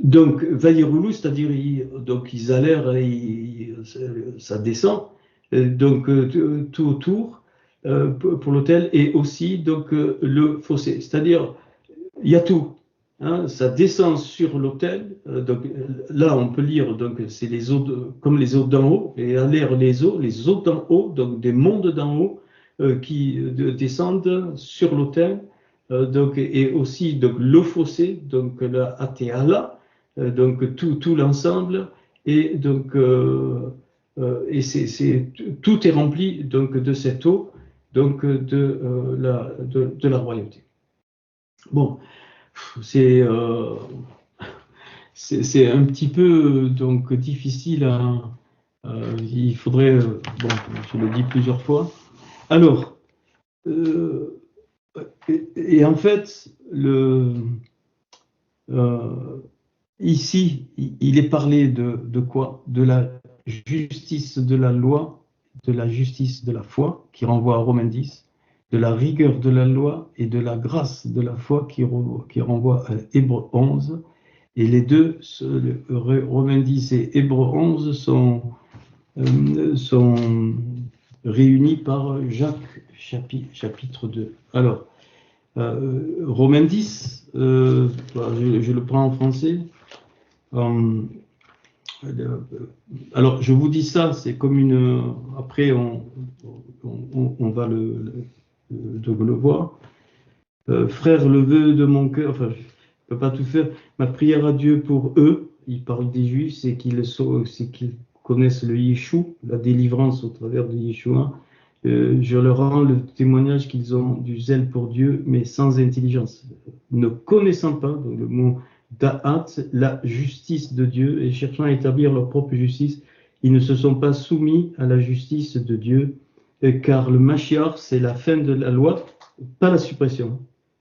Donc, Vaïroulou, c'est-à-dire donc ils allèrent, ça descend, donc tout autour pour l'autel, et aussi donc le fossé, c'est-à-dire il y a tout. Hein, ça descend sur l'autel. Donc là, on peut lire donc c'est les eaux comme les eaux d'en haut, et à l'air les eaux d'en haut, donc des mondes d'en haut qui descendent sur l'autel. Donc et aussi donc le fossé, donc la Atéala, donc tout l'ensemble, et donc et tout est rempli donc de cette eau, donc de la royauté. Bon. C'est un petit peu donc difficile il faudrait bon, je le dis plusieurs fois. Alors et en fait ici il est parlé de quoi? De la justice de la loi, de la justice de la foi qui renvoie à Romains 10. De la rigueur de la loi et de la grâce de la foi qui renvoie à Hébreux 11. Et les deux, Romains 10 et Hébreux 11, sont réunis par Jacques, chapitre 2. Alors, Romains 10, je le prends en français. Alors, je vous dis ça, c'est comme une... Après, on va donc le voir. Frère, le vœu de mon cœur, enfin, je ne peux pas tout faire. Ma prière à Dieu pour eux, il parle des Juifs, c'est qu'ils connaissent le Yeshua, la délivrance au travers de Yeshua. Je leur rends le témoignage qu'ils ont du zèle pour Dieu, mais sans intelligence, ne connaissant pas, donc le mot da'at, la justice de Dieu, et cherchant à établir leur propre justice, ils ne se sont pas soumis à la justice de Dieu, car le Mashiach, c'est la fin de la loi, pas la suppression,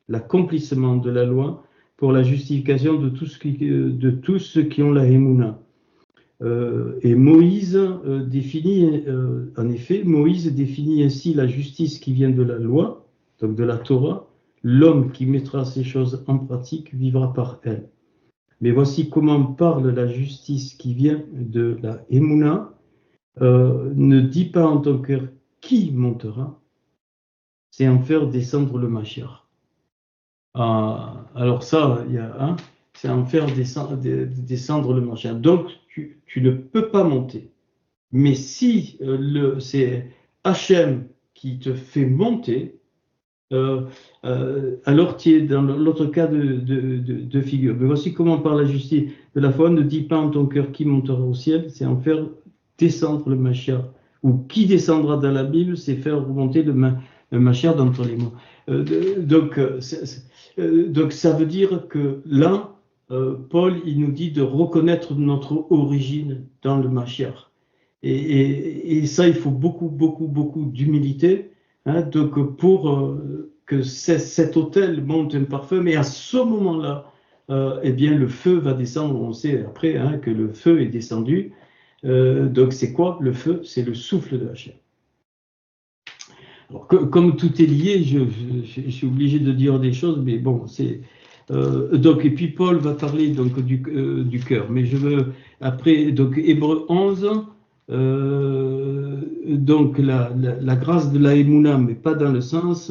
l'accomplissement de la loi pour la justification de tous ceux qui ont la Emouna. Et Moïse définit, en effet, Moïse définit ainsi la justice qui vient de la loi, donc de la Torah. L'homme qui mettra ces choses en pratique vivra par elle. Mais voici comment parle la justice qui vient de la Emouna. Ne dis pas en ton cœur qui montera, c'est en faire descendre le Mashiach. Alors ça, il y a c'est en faire descendre le Mashiach. Donc tu ne peux pas monter. Mais si c'est Hachem qui te fait monter, alors tu es dans l'autre cas de figure. Mais voici comment par la justice de la foi, ne dis pas en ton cœur qui montera au ciel, c'est en faire descendre le Mashiach. Ou qui descendra dans la Bible, c'est faire remonter le Mashiach d'entre les morts. Donc ça veut dire que là, Paul, il nous dit de reconnaître notre origine dans le Mashiach. Et ça, il faut beaucoup d'humilité, hein, donc pour que cet autel monte un parfum. Mais à ce moment-là, eh bien, le feu va descendre. On sait après que le feu est descendu. Donc c'est quoi le feu? C'est le souffle de Hachem. Alors, comme tout est lié, je suis obligé de dire des choses, mais bon, c'est donc, et puis Paul va parler donc du cœur, mais je veux après donc Hébreux 11, donc la grâce de la Emouna, mais pas dans le sens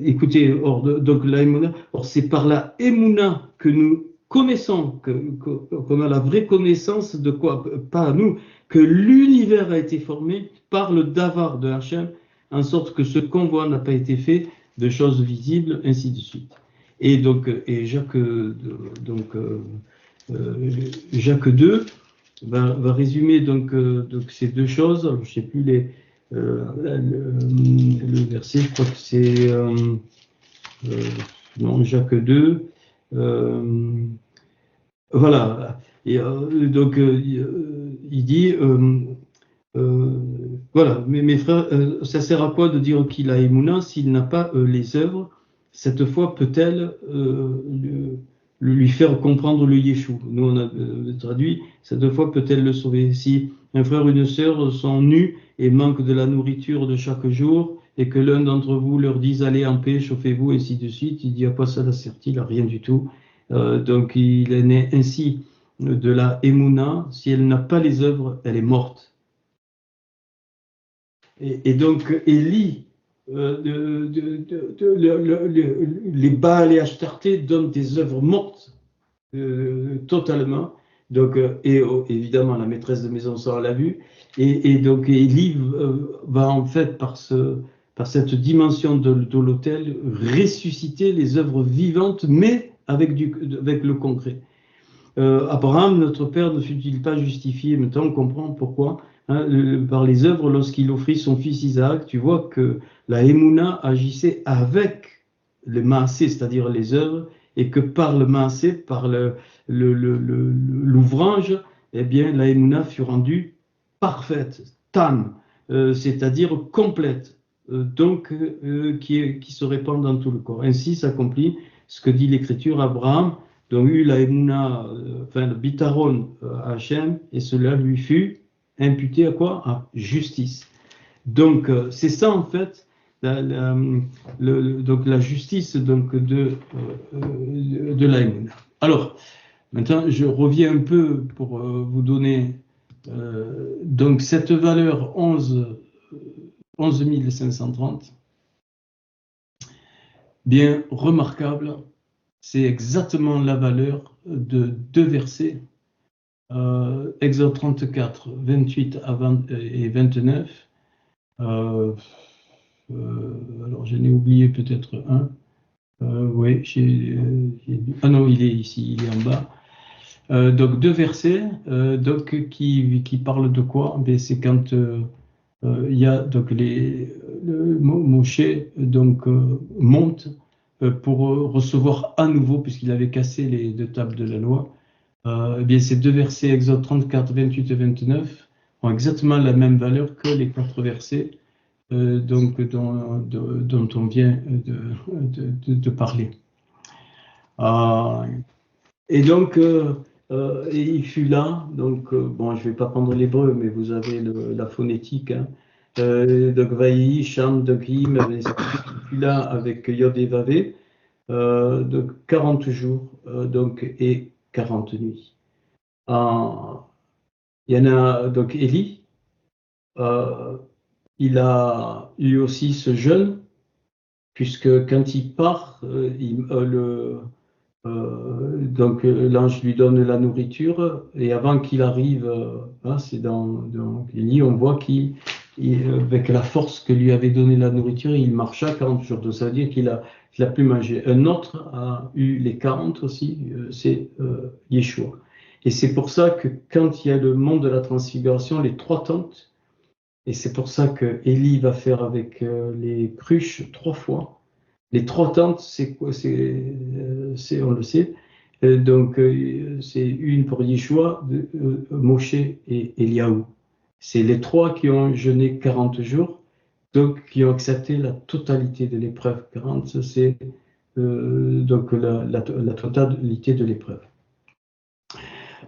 écoutez, donc la Emouna, c'est par la Emouna que nous connaissons, qu'on a la vraie connaissance de quoi, pas nous, que l'univers a été formé par le davar de Hachem, en sorte que ce qu'on voit n'a pas été fait de choses visibles, ainsi de suite. Et donc, Jacques 2 va résumer donc ces deux choses. Je ne sais plus le verset, je crois que c'est non, Jacques 2. Voilà. Et, donc, il dit, voilà, mes frères, ça sert à quoi de dire qu'il a Emouna s'il n'a pas les œuvres? Cette foi peut-elle lui faire comprendre le Yeshua? Nous, on a traduit, cette foi peut-elle le sauver? Si un frère ou une sœur sont nus et manquent de la nourriture de chaque jour, et que l'un d'entre vous leur dise allez en paix, chauffez-vous, ainsi de suite, il dit à quoi ça la sert-il? À rien du tout. Donc il est né ainsi de la Emouna. Si elle n'a pas les œuvres, elle est morte. Et donc Élie, les Baal et Ashtarté donnent des œuvres mortes totalement. Donc, évidemment, la maîtresse de maison, ça on l'a vu. Et donc Élie va en fait par cette dimension de l'autel ressusciter les œuvres vivantes, mais avec le concret. Abraham, notre père, ne fut-il pas justifié? Maintenant, on comprend pourquoi. Par les œuvres, lorsqu'il offrit son fils Isaac, tu vois que la Emouna agissait avec le maasé, c'est-à-dire les œuvres, et que par le maasé, par l'ouvrage, eh bien, la Emouna fut rendue parfaite, tam, c'est-à-dire complète, donc qui se répand dans tout le corps. Ainsi s'accomplit ce que dit l'Écriture. Abraham donc eut la Emouna, le bitaron à Hachem, et cela lui fut imputé à quoi? À justice. Donc c'est ça en fait donc la justice donc de la Emouna. Alors maintenant je reviens un peu pour vous donner donc cette valeur 11 530, bien remarquable. C'est exactement la valeur de deux versets, Exode 34, 28 et 29. Alors, j'en ai oublié peut-être un. Oui, ah non, il est ici, il est en bas. Donc, deux versets donc, qui parlent de quoi? C'est quand il y a donc le Moshe donc, monte pour recevoir à nouveau, puisqu'il avait cassé les deux tables de la loi. Eh bien, ces deux versets, Exode 34, 28 et 29, ont exactement la même valeur que les quatre versets donc, dont on vient de parler. Et donc, il fut là, donc, bon, je ne vais pas prendre l'hébreu, mais vous avez la phonétique, hein. Donc, Vaï, Sham, Dogim, il fut là avec Yod et Vavé, donc 40 jours donc, et 40 nuits. Il y en a donc Élie, il a eu aussi ce jeûne, puisque quand il part, donc l'ange lui donne la nourriture, et avant qu'il arrive, c'est dans Élie, on voit qu'avec la force que lui avait donné la nourriture, il marcha 40 jours. Donc ça veut dire qu'il a pu manger. Un autre a eu les 40 aussi, c'est Yeshua. Et c'est pour ça que quand il y a le monde de la transfiguration, les trois tentes, et c'est pour ça que Élie va faire avec les cruches 3 fois. Les 3 tentes, c'est quoi? On le sait. Donc, c'est une pour Yeshua, Moshe et Eliaou. C'est les 3 qui ont jeûné 40 jours, donc qui ont accepté la totalité de l'épreuve. 40, c'est donc la totalité de l'épreuve.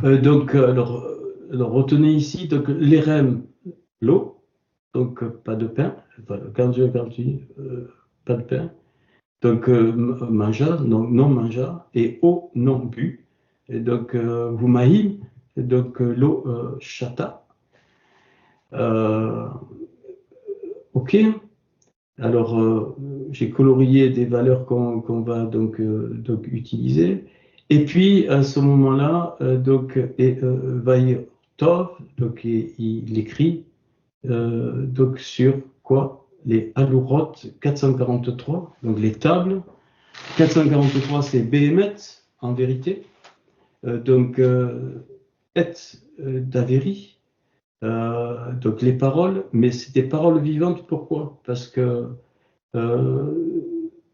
Donc, alors, retenez ici, donc l'Érem, l'eau, donc pas de pain, quand Dieu dit pas de pain, donc manja, donc non manja, et eau non bu, et donc Vumaïm, donc l'eau chata. Ok, alors j'ai colorié des valeurs qu'on va donc utiliser, et puis à ce moment-là, donc Vaïtov, donc il écrit donc sur quoi? Les Alurot 443, donc les tables. 443, c'est Behemet, en vérité. Donc, Et d'Averi. Donc les paroles, mais c'est des paroles vivantes, pourquoi? Parce que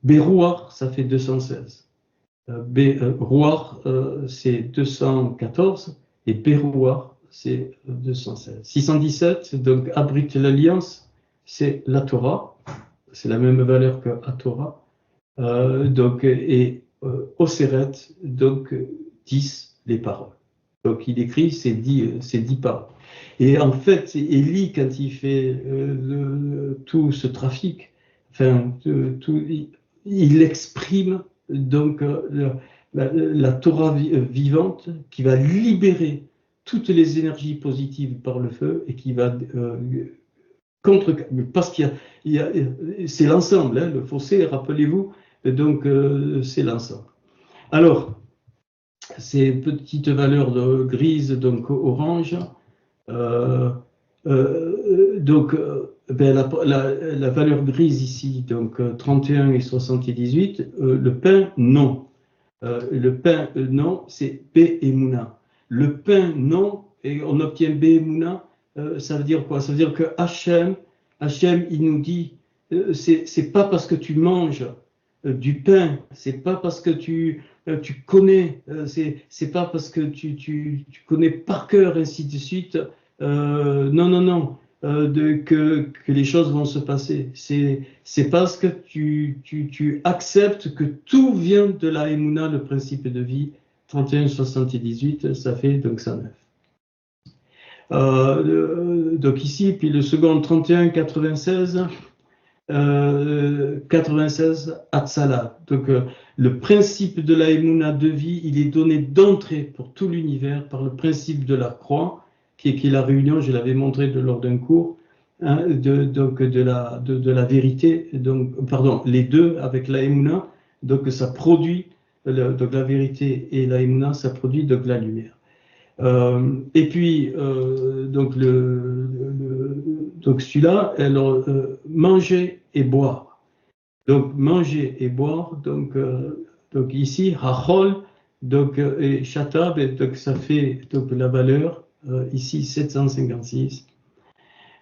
Bérouar, ça fait 216. Rouar, c'est 214, et Bérouar, c'est 216. 617, donc abrite l'alliance, c'est la Torah, c'est la même valeur que la Torah. Et Oseret, donc 10, les paroles. Donc il écrit ces 10 paroles. Et en fait, Élie, quand il fait tout ce trafic, enfin, il exprime donc la Torah vivante qui va libérer toutes les énergies positives par le feu et qui va contre, parce c'est l'ensemble, hein, le fossé, rappelez-vous, donc c'est l'ensemble. Alors, ces petites valeurs grises, donc orange, la valeur grise ici, donc 31 et 78, le pain, non. Le pain, non, c'est Be-Emouna. Le pain, non, et on obtient Be-Emouna, ça veut dire quoi? Ça veut dire que Hachem, il nous dit, c'est pas parce que tu manges du pain, c'est pas parce que tu connais, c'est pas parce que tu connais par cœur, ainsi de suite, non, que les choses vont se passer. C'est parce que tu acceptes que tout vient de la Emouna, le principe de vie. 31, 78, ça fait donc 109. Donc ici, puis le second 31, 96. 96 Hatzala. Donc le principe de la Emouna de vie, il est donné d'entrée pour tout l'univers par le principe de la croix, qui est la réunion, je l'avais montré lors d'un cours, hein, de la vérité, donc, pardon, les deux avec la Emouna, donc ça produit, donc la vérité et la Emouna, ça produit donc la lumière. Et puis, donc celui-là, alors, manger et boire. Donc, manger et boire, donc ici, hachol, donc, et shatab, et donc ça fait donc, la valeur, ici, 756.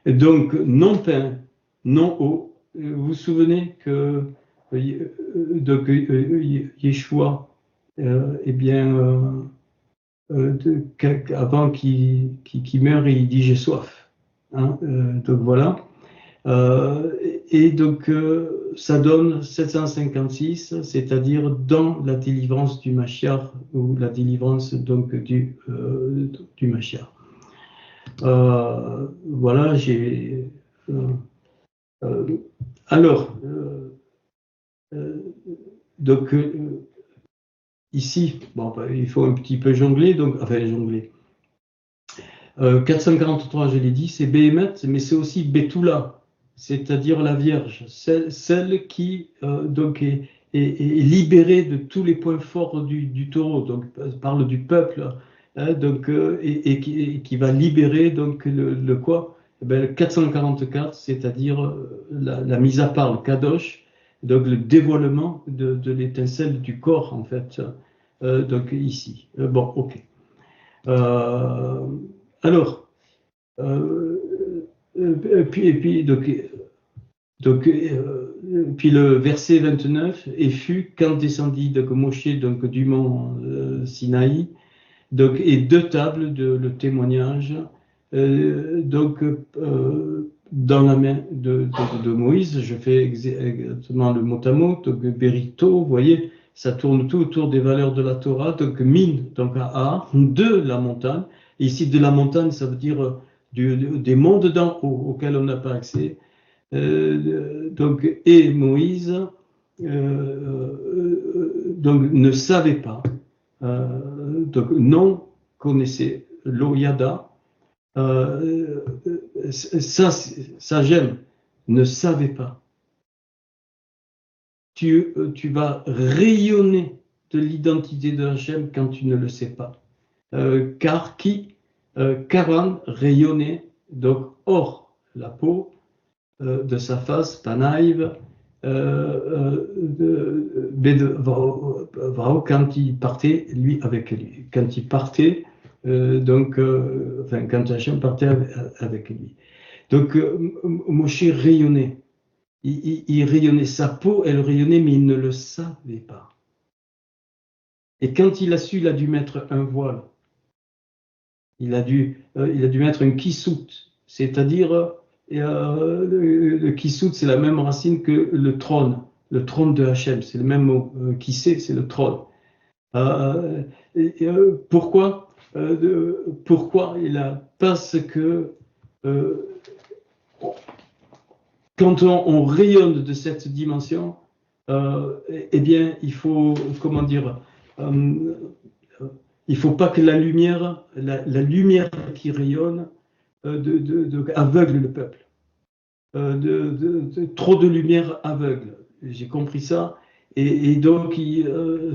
Et donc, non pain, non eau. Vous vous souvenez que donc, Yeshua, eh bien, avant qu'il meure, il dit j'ai soif. Hein, donc voilà. Et donc ça donne 756, c'est-à-dire dans la délivrance du Mashiach ou la délivrance donc du Mashiach. Voilà, j'ai. Alors, donc. Ici, bon, il faut un petit peu jongler, donc, enfin jongler. 443, je l'ai dit, c'est Béhémet, mais c'est aussi Betula, c'est-à-dire la Vierge, celle qui donc est libérée de tous les points forts du taureau, donc parle du peuple, hein, donc, et qui va libérer donc le quoi? Le 444, c'est-à-dire la mise à part, le Kadosh. Donc le dévoilement de l'étincelle du corps, en fait, donc ici. Bon, ok. Alors, puis le verset 29, et fut quand descendit donc Moshe donc du mont Sinaï, donc et 2 tables le témoignage, donc dans la main de Moïse, je fais exactement le mot à mot, donc Berito, vous voyez, ça tourne tout autour des valeurs de la Torah, donc Min, donc à de la montagne. Et ici, de la montagne, ça veut dire des mondes d'en haut auxquels on n'a pas accès. Donc, et Moïse donc, ne savait pas, donc non connaissait l'Oyada. Ça j'aime, ne savais pas. Tu vas rayonner de l'identité de Hachem quand tu ne le sais pas. Car qui Karan rayonnait, donc hors la peau de sa face, Panaïv, quand il partait, lui avec lui. Quand il partait, enfin, quand Hachem partait avec lui. Donc, Moshe rayonnait. Il rayonnait. Sa peau, elle rayonnait, mais il ne le savait pas. Et quand il a su, il a dû mettre un voile. Il a dû mettre un kissout, c'est-à-dire le kissout, c'est la même racine que le trône de Hachem, c'est le même mot. Kissé, c'est le trône. Pourquoi Parce que quand on rayonne de cette dimension, eh bien, il faut, comment dire, il ne faut pas que la lumière qui rayonne aveugle le peuple. Trop de lumière aveugle. J'ai compris ça. Et donc,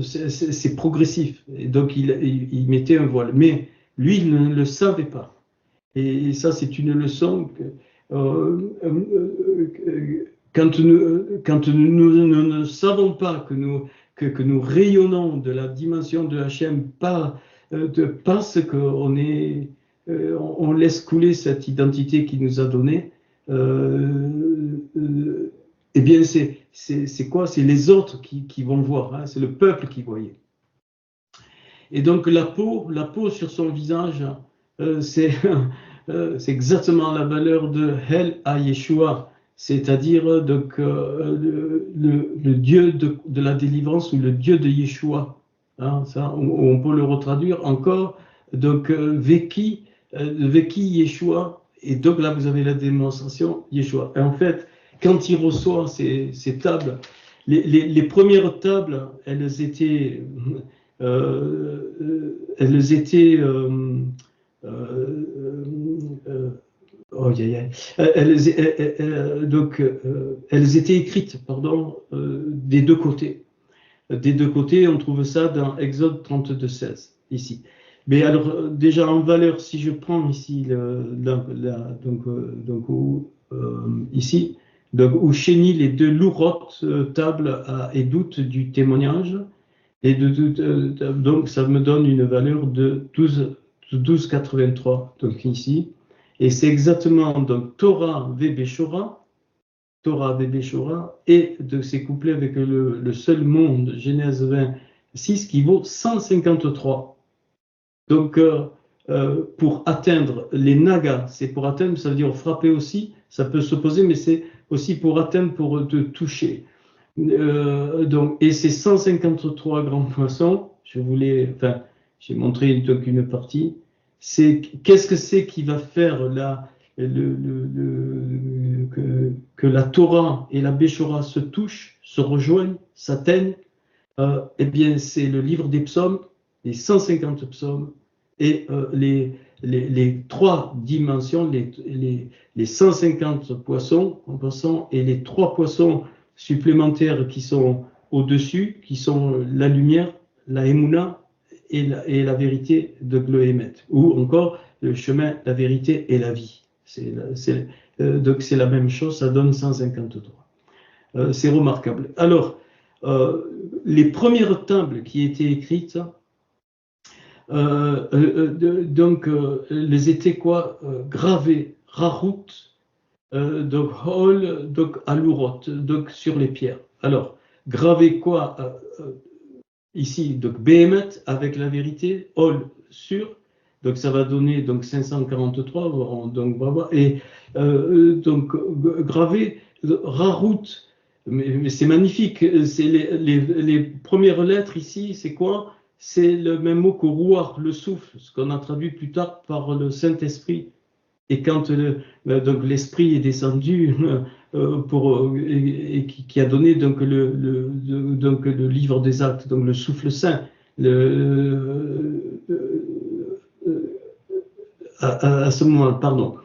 c'est progressif. Et donc, il mettait un voile. Mais lui, il ne le savait pas. Et ça, c'est une leçon que, quand nous ne savons pas que nous rayonnons de la dimension de Hachem, parce qu'on on laisse couler cette identité qu'il nous a donnée, eh bien, c'est quoi? C'est les autres qui vont voir, hein, c'est le peuple qui voyait. Et donc, la peau sur son visage, c'est exactement la valeur de Hel à Yeshua, c'est-à-dire donc le Dieu de la délivrance ou le Dieu de Yeshua. Hein, ça, on peut le retraduire encore. Donc, Veki Yeshua, et donc là vous avez la démonstration Yeshua. Et en fait, quand il reçoit ces tables, les premières tables, elles étaient elles étaient écrites, des deux côtés. Des deux côtés, on trouve ça dans Exode 32:16 ici. Mais alors, déjà en valeur, si je prends ici ici, donc où chénit les deux lourotes tables et doutes du témoignage, et donc ça me donne une valeur de 12,83 donc ici, et c'est exactement donc Torah Vebeshora, et de c'est couplé avec le seul monde Genèse 26 qui vaut 153. Donc, pour atteindre les nagas, c'est pour atteindre, ça veut dire frapper aussi, ça peut s'opposer, mais c'est aussi pour atteindre, pour te toucher. Et ces 153 grands poissons, j'ai montré donc une partie, qu'est-ce que c'est qui va faire que la Torah et la Béchora se touchent, se rejoignent, s'atteignent? Eh bien, c'est le livre des psaumes, les 150 psaumes, et les trois dimensions, les 150 poissons en passant, et les trois poissons supplémentaires qui sont au-dessus, qui sont la lumière, la Emouna et la vérité de Gloémet, ou encore le chemin, la vérité et la vie. Donc c'est la même chose, ça donne 153. C'est remarquable. Alors, les premières tables qui étaient écrites, les étaient quoi? Gravées, rarout, donc hol, donc alurot, donc sur les pierres. Alors, gravé quoi? Ici, donc Behemet avec la vérité, hol sur, donc ça va donner donc 543, donc bravo, et donc gravé, rarout, mais c'est magnifique. C'est les premières lettres ici, c'est quoi? C'est le même mot que Ruach, le souffle, ce qu'on a traduit plus tard par le Saint-Esprit. Et quand donc l'Esprit est descendu et qui a donné donc le livre des actes, donc le souffle saint, à ce moment, pardon.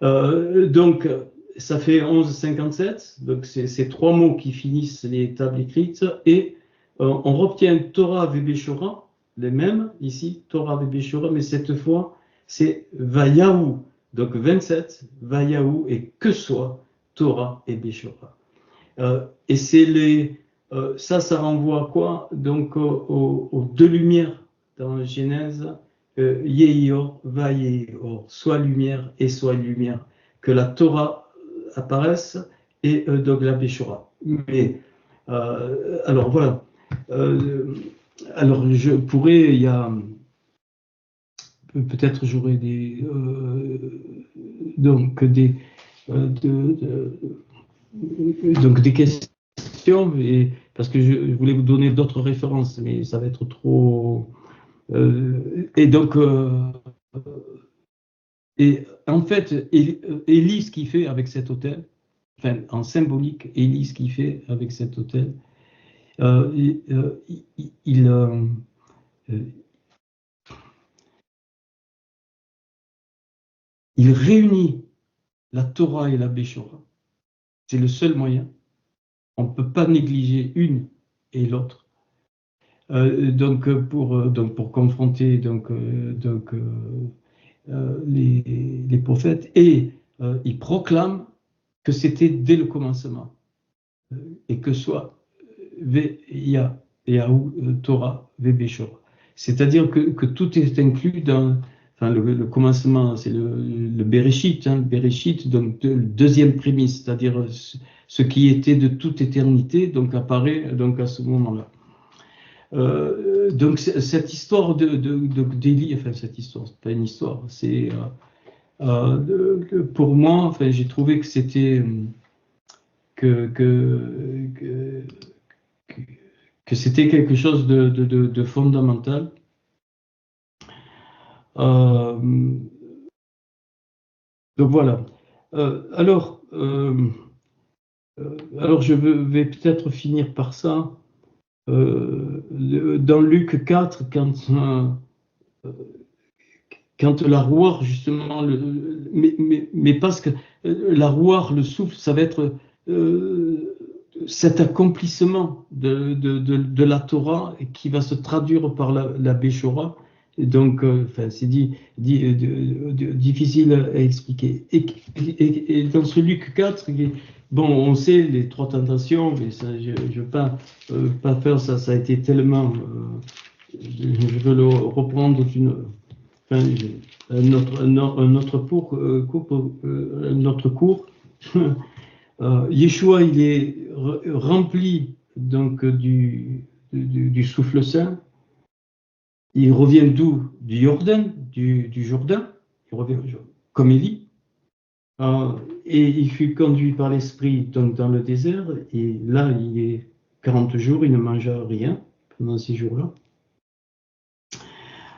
Donc ça fait 11,57, donc c'est ces trois mots qui finissent les tables écrites, et on retient Torah Vebeshora, les mêmes ici, Torah Vebeshora, mais cette fois c'est Vayahu, donc 27, Vayahu, et que soit Torah et Beshora. Et c'est ça renvoie à quoi? Donc aux deux lumières dans Genèse Yehior, va Yehior, soit lumière et soit lumière, que la Torah apparaisse et donc la Béchora. Mais alors voilà. Alors je pourrais, il y a peut-être j'aurais des donc des donc des questions, parce que je voulais vous donner d'autres références, mais ça va être trop. Et donc, et en fait, Élie, ce qu'il fait avec cet autel, enfin en symbolique, Élie, ce qu'il fait avec cet autel, il réunit la Torah et la Béchora. C'est le seul moyen. On ne peut pas négliger une et l'autre. Donc pour confronter les prophètes, et il proclame que c'était dès le commencement, et que soit Yahu Torah Béchora. C'est-à-dire que tout est inclus dans. Enfin, le commencement, c'est le Bereshit, le Bereshit, donc le deuxième prémisse, c'est-à-dire ce qui était de toute éternité, donc apparaît donc à ce moment-là. Donc cette histoire d'Élie, enfin cette histoire, c'est pas une histoire, c'est pour moi, enfin j'ai trouvé que c'était que c'était quelque chose de fondamental. Donc voilà. Alors je vais peut-être finir par ça. Dans Luc 4, quand la rouar, justement, mais parce que la rouar, le souffle, ça va être cet accomplissement de la Torah qui va se traduire par la Béchora. Et donc, c'est difficile à expliquer. Et dans ce Luc 4, bon, on sait les trois tentations, mais ça, je ne veux pas faire ça. Ça a été tellement. Je veux le reprendre un autre cours. Yeshua, il est rempli donc du souffle saint. Il revient d'où? Du Jourdain, du Jourdain. Il revient comme Élie. Et il fut conduit par l'Esprit donc dans le désert. Et là, il est 40 jours, il ne mangea rien pendant ces jours-là.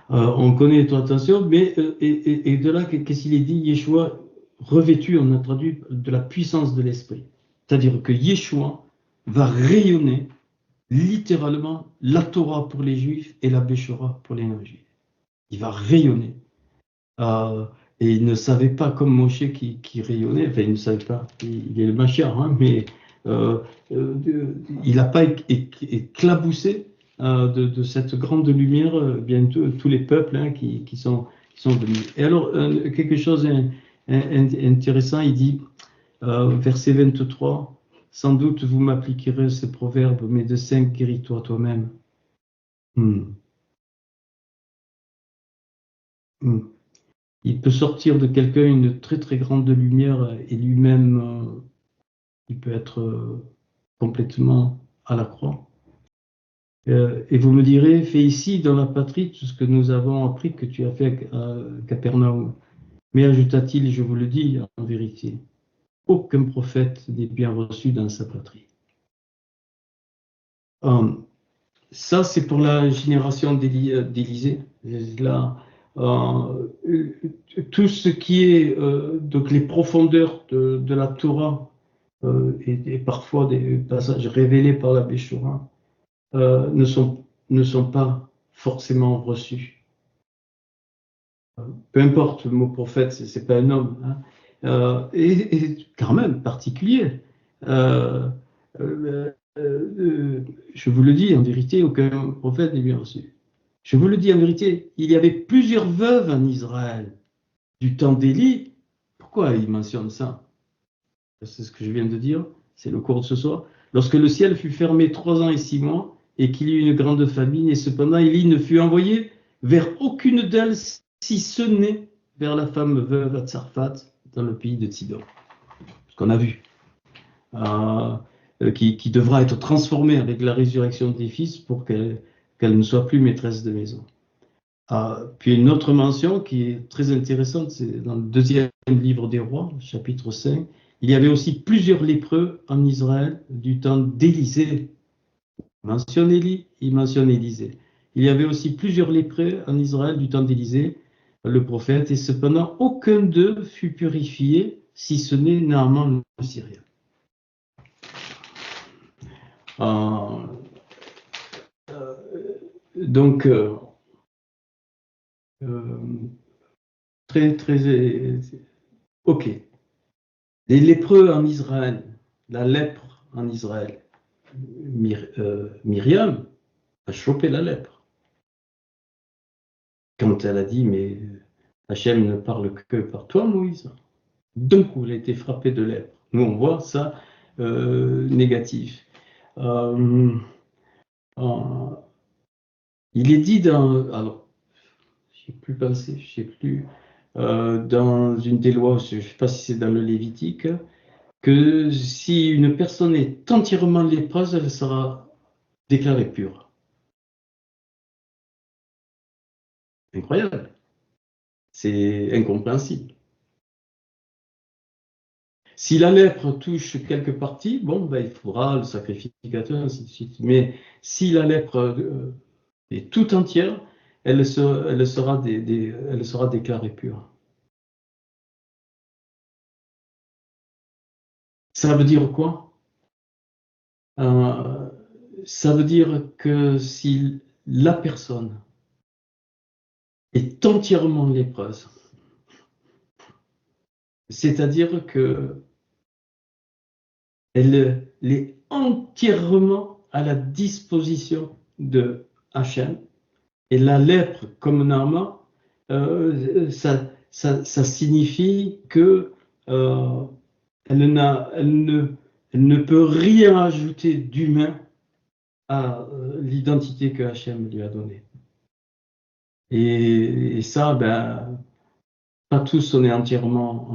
On connaît les trois tensions, mais et de là, qu'est-ce qu'il est dit? Yeshua revêtu, on a traduit, de la puissance de l'Esprit. C'est-à-dire que Yeshua va rayonner littéralement la Torah pour les Juifs et la Béchora pour les non-Juifs. Il va rayonner. Et il ne savait pas comme Moshe qui rayonnait, enfin il ne savait pas, il est le Mashiach, hein, mais il n'a pas éclaboussé de cette grande lumière bientôt tous les peuples hein, qui sont venus. Et alors, quelque chose d'intéressant, il dit, verset 23, « Sans doute vous m'appliquerez ce proverbe, mais de 5 guéris-toi toi-même. » Il peut sortir de quelqu'un une très très grande lumière et lui-même, il peut être complètement à la croix. Et vous me direz, fais ici dans la patrie tout ce que nous avons appris que tu as fait à Capernaum. Mais ajouta-t-il, je vous le dis en vérité, aucun prophète n'est bien reçu dans sa patrie. Ça, c'est pour la génération d'Élisée. Là, tout ce qui est donc les profondeurs de la Torah et parfois des passages révélés par la Béchora ne sont pas forcément reçus. Peu importe, le mot prophète, c'est pas un homme, hein, et quand même particulier. Je vous le dis en vérité, aucun prophète n'est bien reçu. Je vous le dis en vérité, il y avait plusieurs veuves en Israël du temps d'Élie. Pourquoi il mentionne ça? C'est ce que je viens de dire, c'est le cours de ce soir. Lorsque le ciel fut fermé 3 ans et 6 mois, et qu'il y eut une grande famine, et cependant Élie ne fut envoyé vers aucune d'elles, si ce n'est vers la femme veuve à Tsarfat, dans le pays de Tidon. Ce qu'on a vu. Qui devra être transformée avec la résurrection des fils pour qu'elle ne soit plus maîtresse de maison. Puis une autre mention qui est très intéressante, c'est dans le deuxième livre des rois, chapitre 5, il y avait aussi plusieurs lépreux en Israël du temps d'Élisée. Il mentionne Élie, il mentionne Élisée. Il y avait aussi plusieurs lépreux en Israël du temps d'Élisée, le prophète, et cependant aucun d'eux fut purifié, si ce n'est Naaman le Syrien. Donc, ok. Les lépreux en Israël, la lèpre en Israël, Myriam a chopé la lèpre. Quand elle a dit, mais Hachem ne parle que par toi, Moïse. D'un coup, elle a été frappée de lèpre. Nous, on voit ça négatif. Il est dit dans... Alors, je n'ai plus pensé, je ne sais plus... dans une des lois, je ne sais pas si c'est dans le Lévitique, que si une personne est entièrement lépreuse, elle sera déclarée pure. Incroyable. C'est incompréhensible. Si la lèpre touche quelques parties, bon, ben, il faudra le sacrificateur, ainsi de suite. Mais si la lèpre est tout entière, elle sera déclarée pure. Ça veut dire quoi? Ça veut dire que si la personne est entièrement lépreuse, c'est-à-dire que elle est entièrement à la disposition de Hachem, et la lèpre, comme Naaman, ça signifie que elle ne peut rien ajouter d'humain à l'identité que Hachem lui a donnée. Et ça, ben, pas tous on est entièrement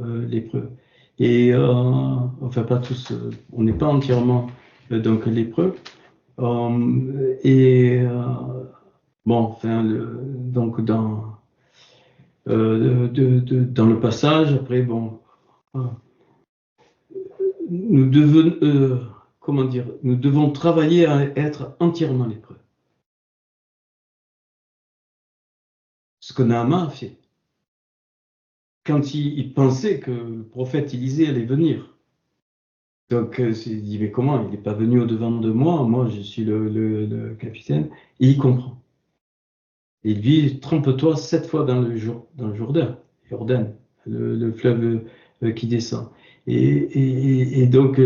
lépreux. Et enfin, pas tous, on n'est pas entièrement donc lépreux. Bon, enfin, donc dans le passage, après, bon, nous devons travailler à être entièrement lépreux. Ce que Naaman a fait. Quand il pensait que le prophète Élisée allait venir. Donc, il dit, mais comment? Il n'est pas venu au-devant de moi, moi je suis le capitaine. Et il comprend. Il dit, trompe-toi 7 fois dans le Jourdain, le fleuve qui descend. Et donc,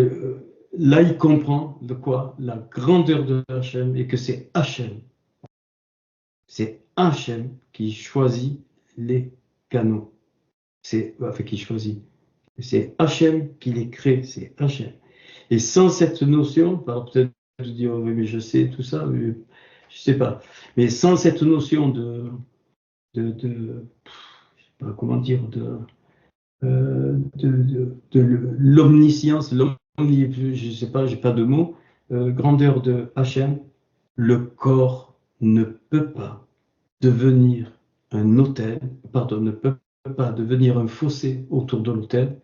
là, il comprend de quoi? La grandeur de Hachem et que c'est Hachem. C'est Hachem qui choisit les canaux. Qui choisit. C'est Hachem qui les crée, c'est Hachem. Et sans cette notion, peut-être je dis, oh, oui, mais je sais tout ça, je ne sais pas. Mais sans cette notion de je sais pas comment dire, de l'omniscience, je ne sais pas, j'ai pas de mots, grandeur de Hachem, le corps ne peut pas devenir un autel, ne peut pas devenir un fossé autour de l'autel,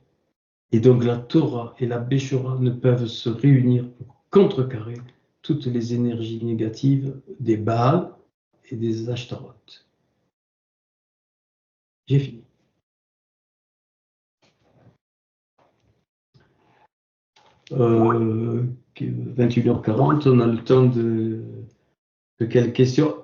et donc la Torah et la Béchora ne peuvent se réunir pour contrecarrer toutes les énergies négatives des Baal et des Ashtaroth. J'ai fini. 21h40, on a le temps de quelles questions?